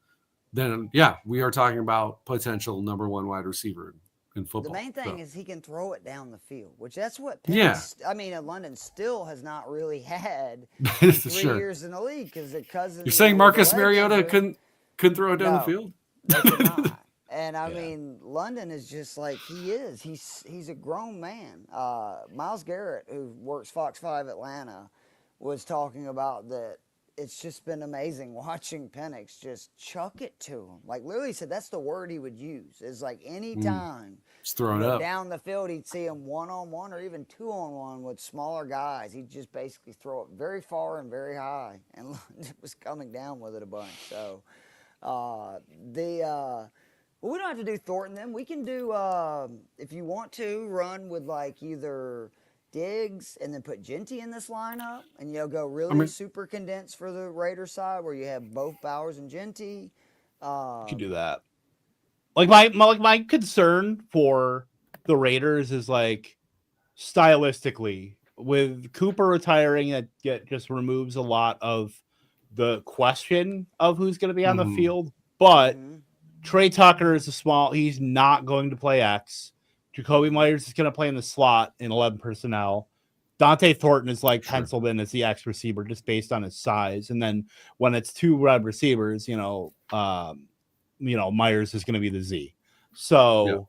then yeah, we are talking about potential number 1 wide receiver in football. The main thing is he can throw it down the field, which that's what Penix, London still has not really had 3 years in the league because the Cousins. You're saying Marcus Mariota couldn't throw it down the field? They could not. And I mean, London is just like he is. He's a grown man. Myles Garrett, who works Fox 5 Atlanta, was talking about that. It's just been amazing watching Penix just chuck it to him. Like literally said, that's the word he would use. Is like any time just throw it up down the field, he'd see him 1-on-1 or even 2-on-1 with smaller guys. He'd just basically throw it very far and very high, and London was coming down with it a bunch. So. Well, we don't have to do Thornton then. We can do, if you want to, run with like either Diggs and then put Genty in this lineup and, go really super condensed for the Raiders side where you have both Bowers and Genty. You can do that. Like my concern for the Raiders is like stylistically with Cooper retiring, that just removes a lot of the question of who's going to be on the field, but Trey Tucker is he's not going to play X. Jacoby Myers is going to play in the slot in 11 personnel. Dante Thornton is penciled in as the X receiver just based on his size. And then when it's 2 wide receivers, Myers is going to be the Z. So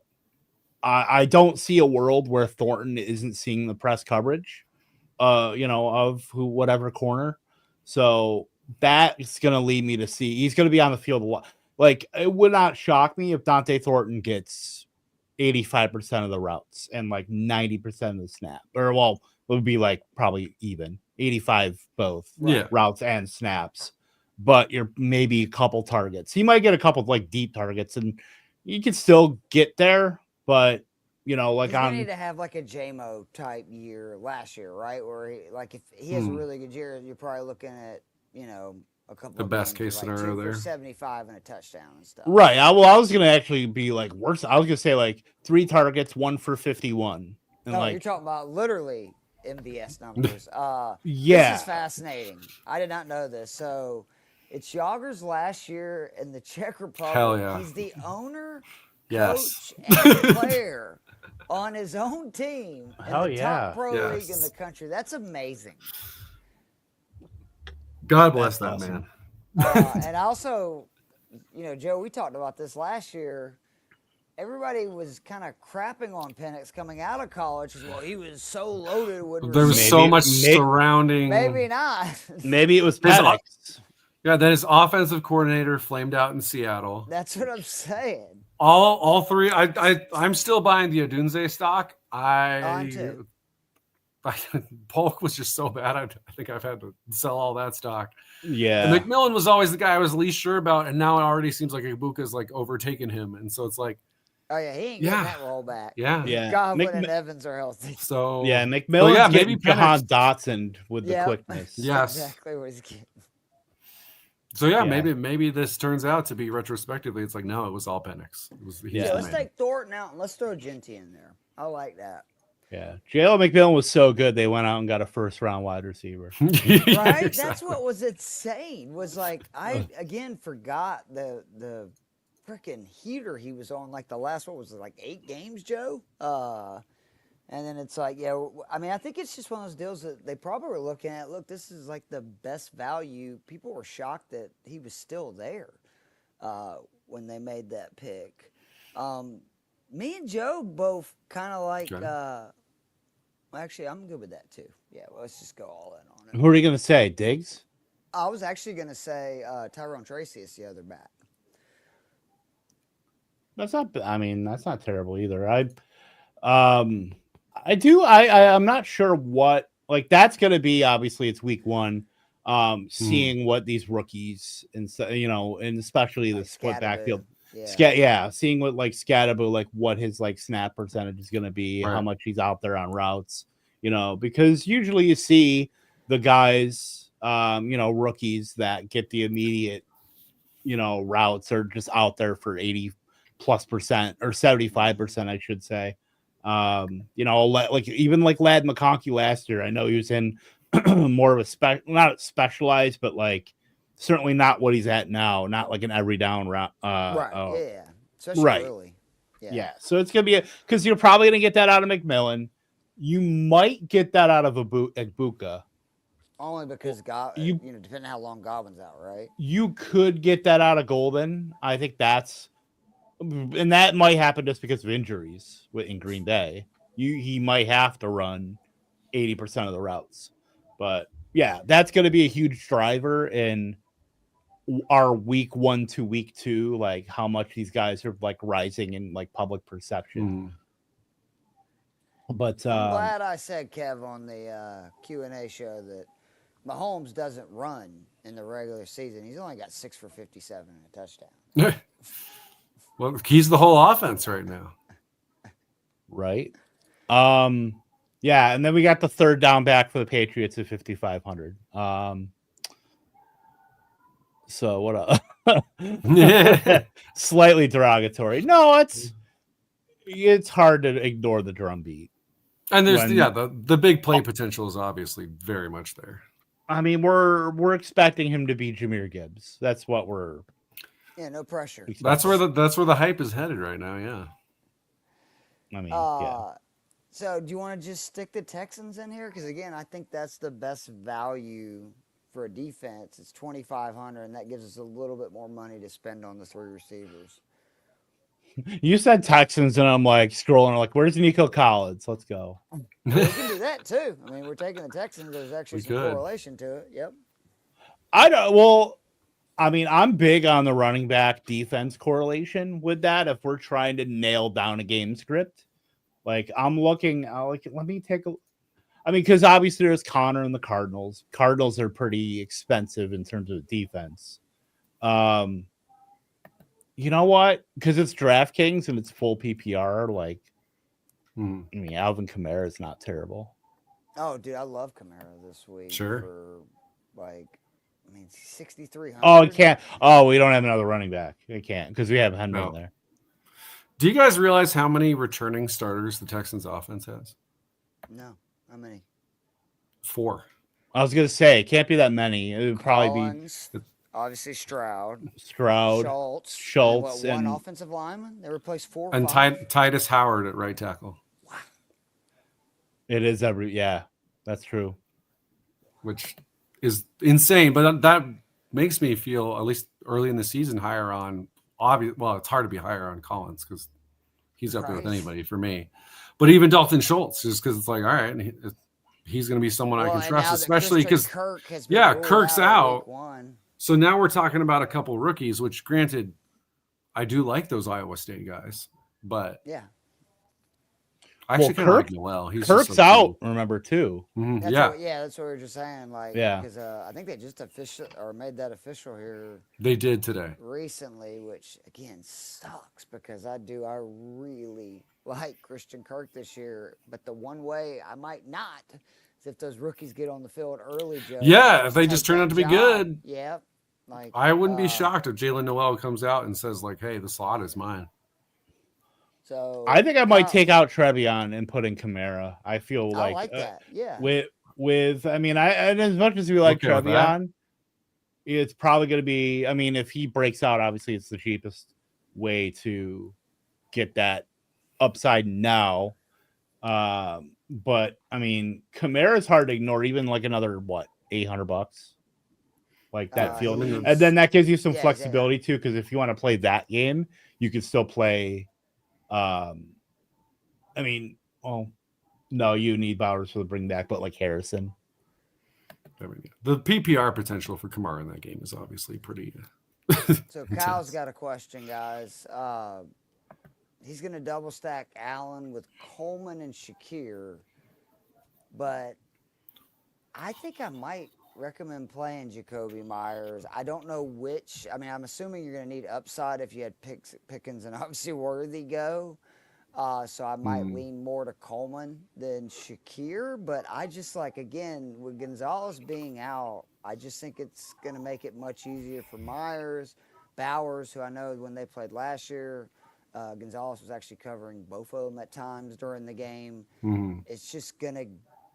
I don't see a world where Thornton isn't seeing the press coverage, of whatever corner. So that's going to lead me to see he's going to be on the field a lot. Like, it would not shock me if Dante Thornton gets 85% of the routes and 90% of the snap. Or, well, it would be probably even 85 both routes and snaps. but you're maybe a couple targets. He might get a couple like deep targets, and you can still get there, but like he's gonna need to have like a JMO type year last year, right? Where if he has a really good year, you're probably looking at a couple the of best case like scenario 2 there. for 75 and a touchdown and stuff. Right. I was gonna actually be like worse. I was gonna say like 3 targets, 1 for 51. And you're talking about literally MVS numbers. Yeah, this is fascinating. I did not know this. So it's Yager's last year in the Czech Republic. Hell yeah. He's the owner, Yes. coach, and player on his own team in Hell the top yeah. pro Yes. league in the country. That's amazing. God bless That's that awesome. man. And also, Joe, we talked about this last year. Everybody was kind of crapping on Penix coming out of college. Well, he was so loaded with There was receivers. so much surrounding. Maybe not. Maybe it was Penix. Yeah, then his offensive coordinator flamed out in Seattle. That's what I'm saying. All three. I'm still buying the Odunze stock. Polk was just so bad. I think I've had to sell all that stock. Yeah. And McMillan was always the guy I was least sure about, and now it already seems like Ibuka's like overtaken him, and so it's like, oh yeah, he ain't getting that roll back. Yeah. Godwin and Evans are healthy. So yeah, McMillan's maybe getting Jahan Dotson with the quickness. Yes, exactly what he's getting. So maybe this turns out to be retrospectively. It's like no, it was all Penix. Let's take Thornton out and let's throw Genty in there. I like that. Yeah, Jalen McMillan was so good they went out and got a first-round wide receiver. Right? Exactly. That's what was insane. Was like I again forgot the freaking heater he was on. Like the last 8 games, Joe. And then it's like, I mean, I think it's just one of those deals that they probably were looking at. Look, this is like the best value. People were shocked that he was still there when they made that pick. Me and Joe both kind of like. Actually, I'm good with that too. Yeah, well, let's just go all in on it. Who are you going to say, Diggs? I was actually going to say Tyrone Tracy is the other back. That's not terrible either. I'm not sure what, like, that's going to be, obviously it's week 1, seeing what these rookies and especially the split backfield. Seeing what like Scatterbo, like what his like snap percentage is going to be, how much he's out there on routes, because usually you see the guys, rookies that get the immediate, routes are just out there for 80+% or 75%, I should say. Like even like Ladd McConkey last year, I know he was in more of a not specialized, but like certainly not what he's at now, not like an every down route. Especially early. Yeah. So it's gonna be because you're probably gonna get that out of McMillan. You might get that out of Ibuka. Only because depending how long Godwin's out, right? You could get that out of Golden. I think and that might happen just because of injuries in Green Bay. He might have to run 80% of the routes, but yeah, that's going to be a huge driver in our week 1 to week 2, like how much these guys are like rising in like public perception. But I'm glad I said, Kev, on the Q&A show that Mahomes doesn't run in the regular season. He's only got 6 for 57 and a touchdown. Well, he's the whole offense right now. Right. Yeah, and then we got the third down back for the Patriots at 5,500. So what slightly derogatory. No, it's hard to ignore the drum beat. And there's the big play potential is obviously very much there. I mean, we're expecting him to be Jahmyr Gibbs. That's what we're no pressure. That's where the hype is headed right now, yeah. I mean, So do you want to just stick the Texans in here? Because again, I think that's the best value for a defense. It's 2,500, and that gives us a little bit more money to spend on the 3 receivers. You said Texans, and I'm like scrolling, like, where's Nico Collins? Let's go. We can do that too. I mean, we're taking the Texans. There's actually some correlation to it. Yep. I'm big on the running back defense correlation with that. If we're trying to nail down a game script, like I'm looking, let me take a. I mean, because obviously there's Connor and the Cardinals. Cardinals are pretty expensive in terms of defense. You know what? Because it's DraftKings and it's full PPR. Like, I mean, Alvin Kamara is not terrible. Oh, dude, I love Kamara this week. Sure. For like, I mean, 6,300. Oh, it can't. Oh, we don't have another running back. It can't because we have Henry in there. Do you guys realize how many returning starters the Texans offense has? No. How many? 4. I was gonna say it can't be that many. It would Collins, probably be obviously Stroud, Schultz, and one offensive lineman. They replaced 4 and Titus Howard at right tackle. Wow. It is that's true. Which is insane, but that makes me feel, at least early in the season, higher on well, it's hard to be higher on Collins because he's up there with anybody for me. But even Dalton Schultz, just because it's like, all right, he's going to be someone I can trust, especially because Kirk's out. So now we're talking about a couple rookies, which granted, I do like those Iowa State guys, but yeah. I actually kind of like Noel. Kirk's out, remember, too. Mm-hmm. That's what we were just saying. Like, yeah, because I think they just made that official here. They did today recently, which again sucks because I really like Christian Kirk this year. But the one way I might not is if those rookies get on the field early, Joe. Yeah, if they just turn out to be good. Yeah, like I wouldn't be shocked if Jalen Noel comes out and says like, "Hey, the slot is mine." So I think I might take out Trevion and put in Kamara. I feel I like that. Yeah. With I mean, and as much as we like Trevion, it's probably going to be. I mean, if he breaks out, obviously it's the cheapest way to get that upside now. But I mean, Kamara is hard to ignore. Even like another $800, like that field, and then that gives you some flexibility too. Because if you want to play that game, you can still play. I mean, no, you need Bowers for the bring back, but like Harrison. The PPR potential for Kamara in that game is obviously pretty. So Kyle's got a question, guys. He's going to double stack Allen with Coleman and Shakir, but I think I might recommend playing Jacoby Myers. I don't know which. I mean, I'm assuming you're going to need upside if you had Pickens and obviously Worthy go. So I might lean more to Coleman than Shakir. But I just again, with Gonzalez being out, I just think it's going to make it much easier for Myers. Bowers, who I know when they played last year, Gonzalez was actually covering both of them at times during the game. It's just going to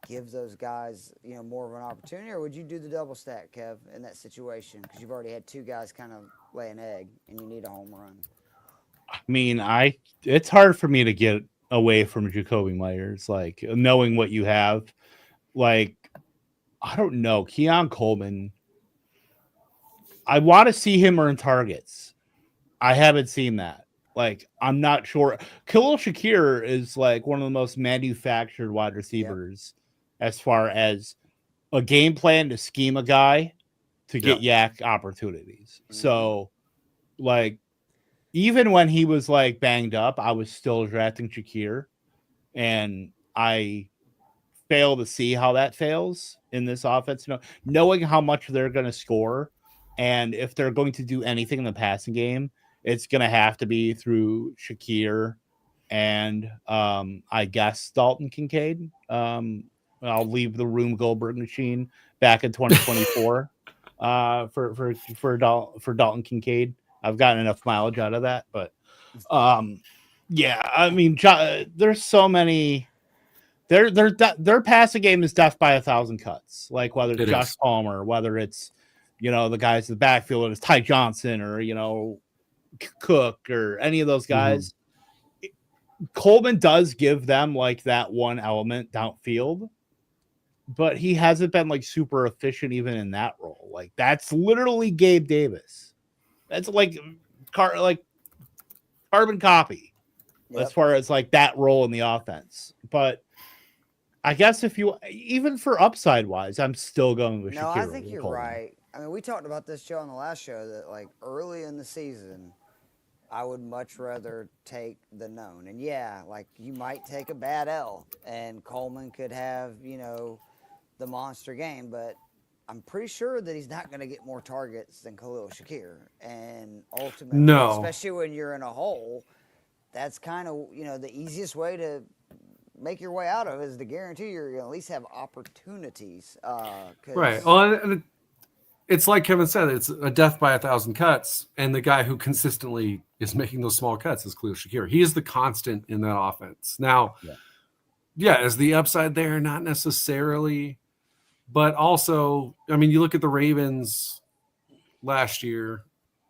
give those guys, more of an opportunity, or would you do the double stack, Kev, in that situation? Because you've already had 2 guys kind of lay an egg, and you need a home run. I mean, it's hard for me to get away from Jacoby Myers, like knowing what you have. Like, I don't know, Keon Coleman. I want to see him earn targets. I haven't seen that. Like, I'm not sure. Khalil Shakir is like one of the most manufactured wide receivers. Yep. As far as a game plan to scheme a guy to get yak opportunities. So, like, even when he was like banged up, I was still drafting Shakir, and I fail to see how that fails in this offense. Knowing how much they're going to score, and if they're going to do anything in the passing game, it's going to have to be through Shakir and I guess Dalton Kincaid. I'll leave the Room Goldberg machine back in 2024 for Dalton Kincaid. I've gotten enough mileage out of that, but yeah, I mean, there's so many. Their passing game is death by 1,000 cuts. Like whether it's Josh Palmer, whether it's the guys in the backfield, it's Ty Johnson or Cook or any of those guys. Coleman does give them like that one element downfield, but he hasn't been like super efficient even in that role. Like that's literally Gabe Davis. That's like carbon copy as far as like that role in the offense. But I guess if you even for upside wise, I'm still going with Shakir. I think you're right. I mean, we talked about this show on the last show that like early in the season, I would much rather take the known. And yeah, like you might take a bad L, and Coleman could have, the monster game, but I'm pretty sure that he's not going to get more targets than Khalil Shakir. And ultimately, especially when you're in a hole, that's kind of, the easiest way to make your way out of it is to guarantee you're going to at least have opportunities. Right. Well, and it's like Kevin said, it's a death by 1,000 cuts. And the guy who consistently is making those small cuts is Khalil Shakir. He is the constant in that offense. Now, is the upside there? Not necessarily. But also, I mean, you look at the Ravens last year,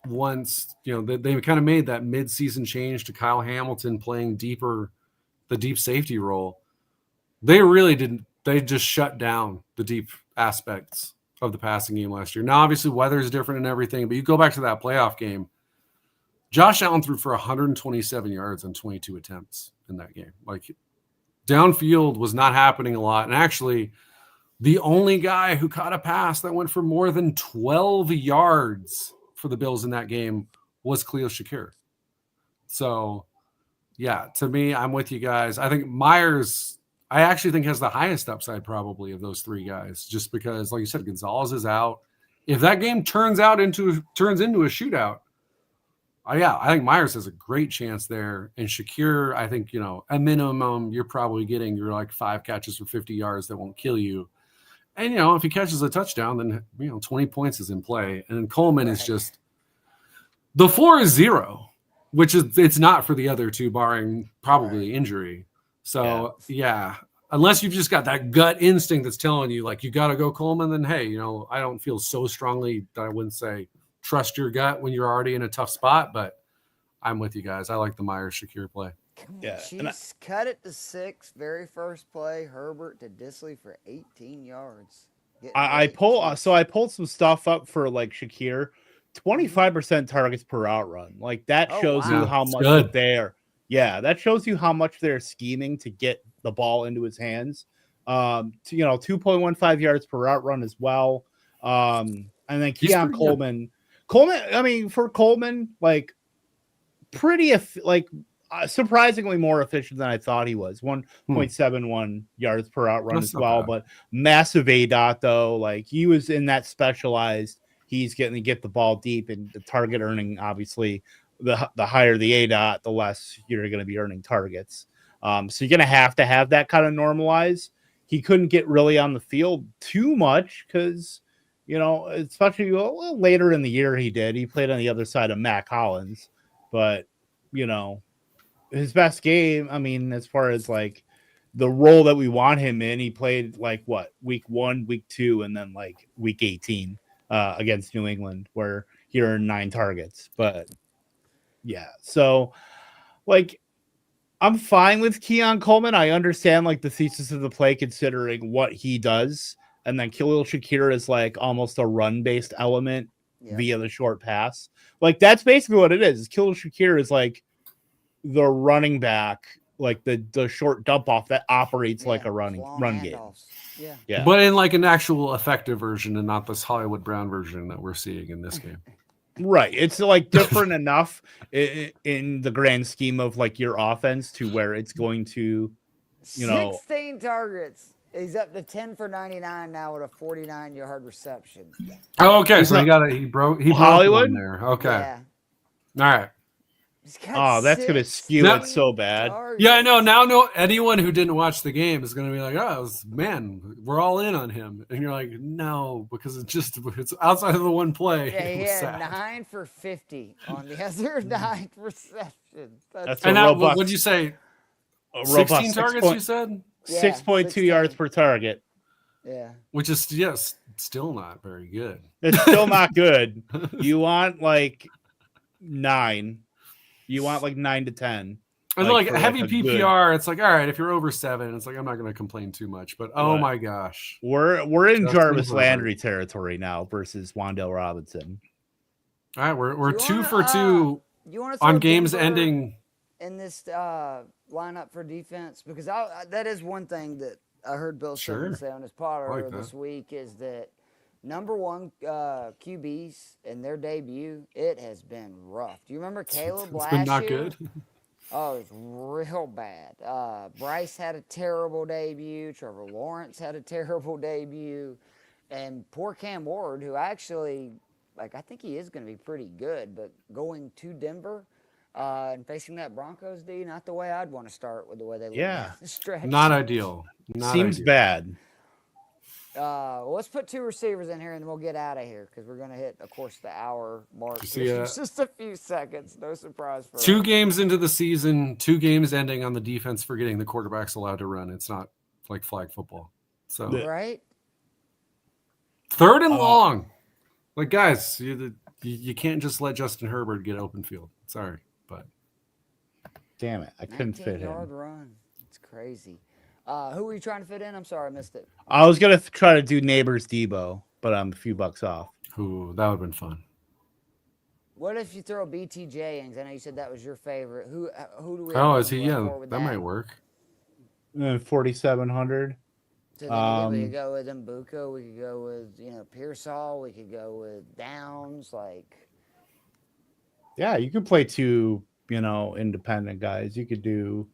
once, they kind of made that mid-season change to Kyle Hamilton playing the deep safety role. They really didn't. They just shut down the deep aspects of the passing game last year. Now, obviously, weather is different and everything, but you go back to that playoff game, Josh Allen threw for 127 yards on 22 attempts in that game. Like, downfield was not happening a lot. And actually, the only guy who caught a pass that went for more than 12 yards for the Bills in that game was Khalil Shakir. So, yeah, to me, I'm with you guys. I think Myers, I actually think, has the highest upside probably of those three guys, just because, like you said, Gonzalez is out. If that game turns into a shootout, I think Myers has a great chance there. And Shakir, I think, a minimum, you're probably getting your like 5 catches for 50 yards that won't kill you. And, if he catches a touchdown, then, 20 points is in play. And then Coleman is just – the floor is 0, which is – it's not for the other two, barring probably injury. So, unless you've just got that gut instinct that's telling you, like, you got to go Coleman, then, hey, I don't feel so strongly that I wouldn't say trust your gut when you're already in a tough spot. But I'm with you guys. I like the Myers-Shakir play. She's cut it to 6. Very first play, Herbert to Disley for 18 yards. I pulled some stuff up for like Shakir, 25% targets per out run. Like that shows you how much that shows you how much they're scheming to get the ball into his hands. 2.15 yards per out run as well. And then Keon Coleman. I mean, for Coleman, like surprisingly more efficient than I thought he was. 1.71 yards per out run as well, but massive ADOT though. Like he was in that specialized. He's getting to get the ball deep, and the target earning, obviously, the higher the ADOT, the less you're going to be earning targets. So you're going to have that kind of normalize. He couldn't get really on the field too much because, especially a little later in the year he did. He played on the other side of Mac Hollins, but, his best game, I mean, as far as like the role that we want him in, he played like week 1, week 2, and then like week 18 against New England, where he earned 9 targets. But yeah, so like I'm fine with Keon Coleman. I understand like the thesis of the play considering what he does, and then Khalil Shakir is like almost a run-based element via the short pass. Like that's basically what it is. Khalil Shakir is like the running back, like the short dump off that operates like a run game. Yeah. But in like an actual effective version and not this Hollywood Brown version that we're seeing in this game. Right. It's like different enough in the grand scheme of like your offense to where it's going to, 16 targets. He's up to 10 for 99 now with a 49-yard reception. Oh, okay. So he broke Hollywood one there. Okay. Yeah. All right. Oh, that's going to skew it so bad. Targets. Yeah, I know. Now, anyone who didn't watch the game is going to be like, we're all in on him. And you're like, no, because it's outside of the one play. Yeah, he had 9 for 50 on the other 9 receptions. And now, what did you say? 16 targets, you said? 6.2 yards per target. Yeah. Which is, still not very good. It's still not good. You want like 9. You want like 9 to 10. And like heavy PPR, it's like, all right, if you're over 7, it's like I'm not going to complain too much. But oh my gosh, we're in Jarvis Landry territory now versus Wan'Dale Robinson. All right, we're 2 for 2 on games Denver ending in this lineup for defense, because that is one thing that I heard Bill Simmons say on his pod earlier this week, is that number one QBs in their debut, it has been rough. Do you remember Caleb It's last been not year? good. Oh, it was real bad. Bryce had a terrible debut. Trevor Lawrence had a terrible debut. And poor Cam Ward, who actually, I think he is going to be pretty good, but going to Denver and facing that Broncos D, not the way I'd want to start with the way they look down the stretch. Not ideal. Seems bad. Well, let's put 2 receivers in here and then we'll get out of here because we're going to hit, of course, the hour mark in just a few seconds. No surprise for 2 us. games into the season, 2 games ending on the defense forgetting the quarterback's allowed to run. It's not like flag football. So right? 3rd and long. Like, guys, you can't just let Justin Herbert get open field. Sorry, but damn it, I couldn't fit him. 19-yard run. It's crazy. Who were you trying to fit in? I'm sorry, I missed it. I was gonna try to do Neighbors Debo, but I'm a few bucks off. Ooh, that would have been fun. What if you throw BTJ in? 'Cause I know you said that was your favorite. Who do we? Oh, is he? Yeah, that might work. 4,700. So then we could go with Mbuko. We could go with Pearsall. We could go with Downs. Yeah, you could play 2 independent guys. You could do.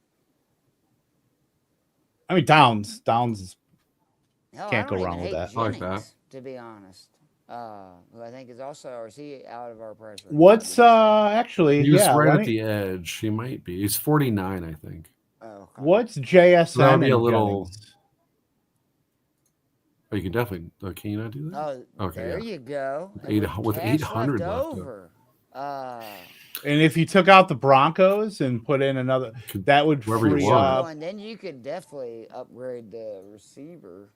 I mean, Downs can't go wrong with that. Jennings, I like that. To be honest, who I think is also, or is he out of our price range? What's actually? He was yeah, right at the edge. He might be. He's 49, I think. Oh, okay. What's JSN? So that would be a little. Jennings? Oh, you can definitely. Oh, can you not do that? Oh, okay, there you go. With 800 left over. And if you took out the Broncos and put in another, that would free up. And then you could definitely upgrade the receiver.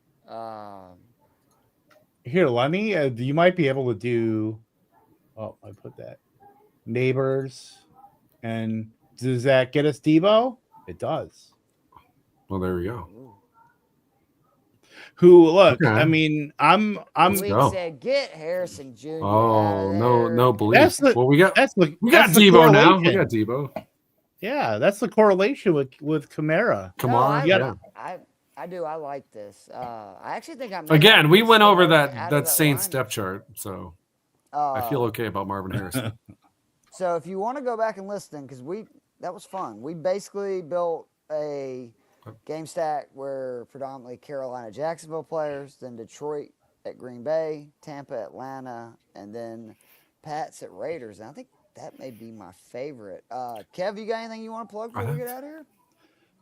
Here, let me. You might be able to do. Oh, I put that. Neighbors, and does that get us Debo? It does. Well, there we go. Who look? Okay. I mean, I'm. We said get Harrison Jr. Oh no, believe. We got Debo now. We got Debo. Yeah, that's the correlation with Kamara. I do. I like this. I actually think I'm. Again, we went over that Saints step chart, so I feel okay about Marvin Harrison. So if you want to go back and listen, because that was fun. We basically built a game stack where predominantly Carolina, Jacksonville players, then Detroit at Green Bay, Tampa, Atlanta, and then Pats at Raiders. And I think that may be my favorite. Kev, you got anything you want to plug before we get out of here?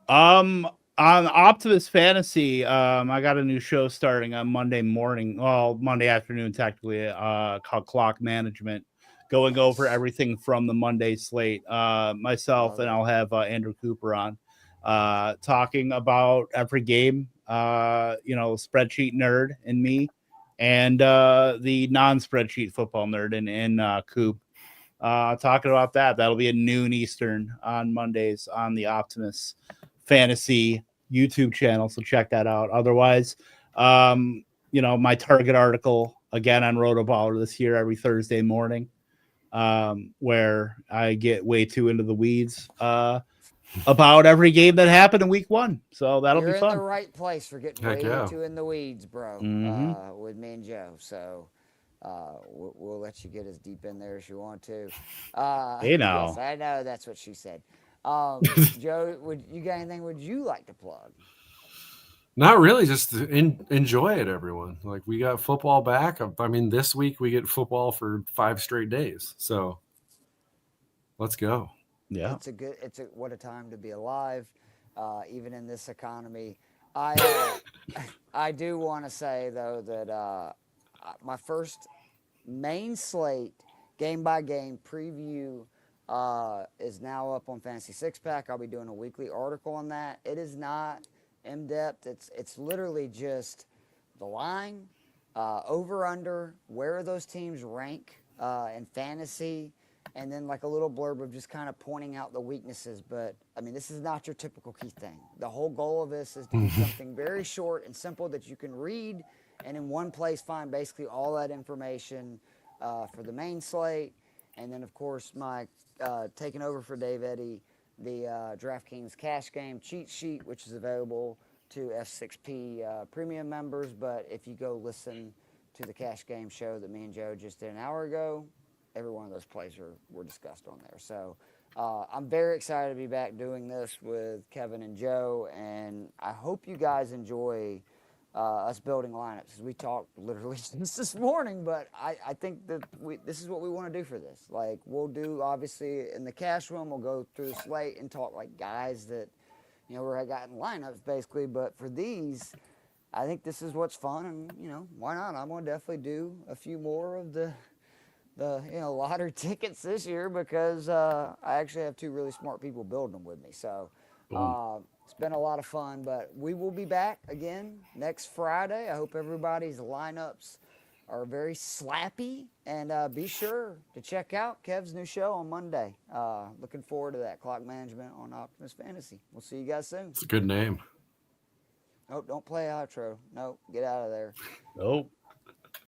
On Optimus Fantasy, I got a new show starting on Monday morning. Well, Monday afternoon, technically, called Clock Management. Going over everything from the Monday slate. Myself and I'll have Andrew Cooper on. Talking about every game, spreadsheet nerd and me, and the non-spreadsheet football nerd and Coop. Talking about that. That'll be at noon Eastern on Mondays on the Optimus Fantasy YouTube channel. So check that out. Otherwise, my target article again on Rotoballer this year every Thursday morning, where I get way too into the weeds. About every game that happened in week 1. So that'll be fun. You're in the right place for getting way too in the weeds, bro, with me and Joe. So we'll let you get as deep in there as you want to. Yes, I know that's what she said. Joe, you got anything would you like to plug? Not really, just enjoy it, everyone. Like, we got football back. I mean, this week we get football for 5 straight days. So let's go. Yeah, what a time to be alive, even in this economy. I do want to say though that my first main slate game by game preview is now up on Fantasy Six Pack. I'll be doing a weekly article on that. It is not in depth. It's literally just the line, over under, where those teams rank in fantasy. And then like a little blurb of just kind of pointing out the weaknesses. But, I mean, this is not your typical Keith thing. The whole goal of this is to do something very short and simple that you can read and in one place find basically all that information for the main slate. And then, of course, my taking over for Dave Eddy, the DraftKings cash game cheat sheet, which is available to F6P premium members. But if you go listen to the cash game show that me and Joe just did an hour ago, every one of those plays were discussed on there. So I'm very excited to be back doing this with Kevin and Joe, and I hope you guys enjoy us building lineups, because we talked literally since this morning, but I think that this is what we want to do for this. Like, we'll do, obviously, in the cash room, we'll go through the slate and talk like guys that, you know, we're gotten lineups basically, but for these, I think this is what's fun, and, you know, why not? I'm going to definitely do a few more of the lottery tickets this year, because I actually have two really smart people building them with me. So it's been a lot of fun, but we will be back again next Friday. I hope everybody's lineups are very slappy, and be sure to check out Kev's new show on Monday. Looking forward to that, Clock Management on Optimus Fantasy. We'll see you guys soon. It's a good name. Oh, don't play outro. No, get out of there. Nope.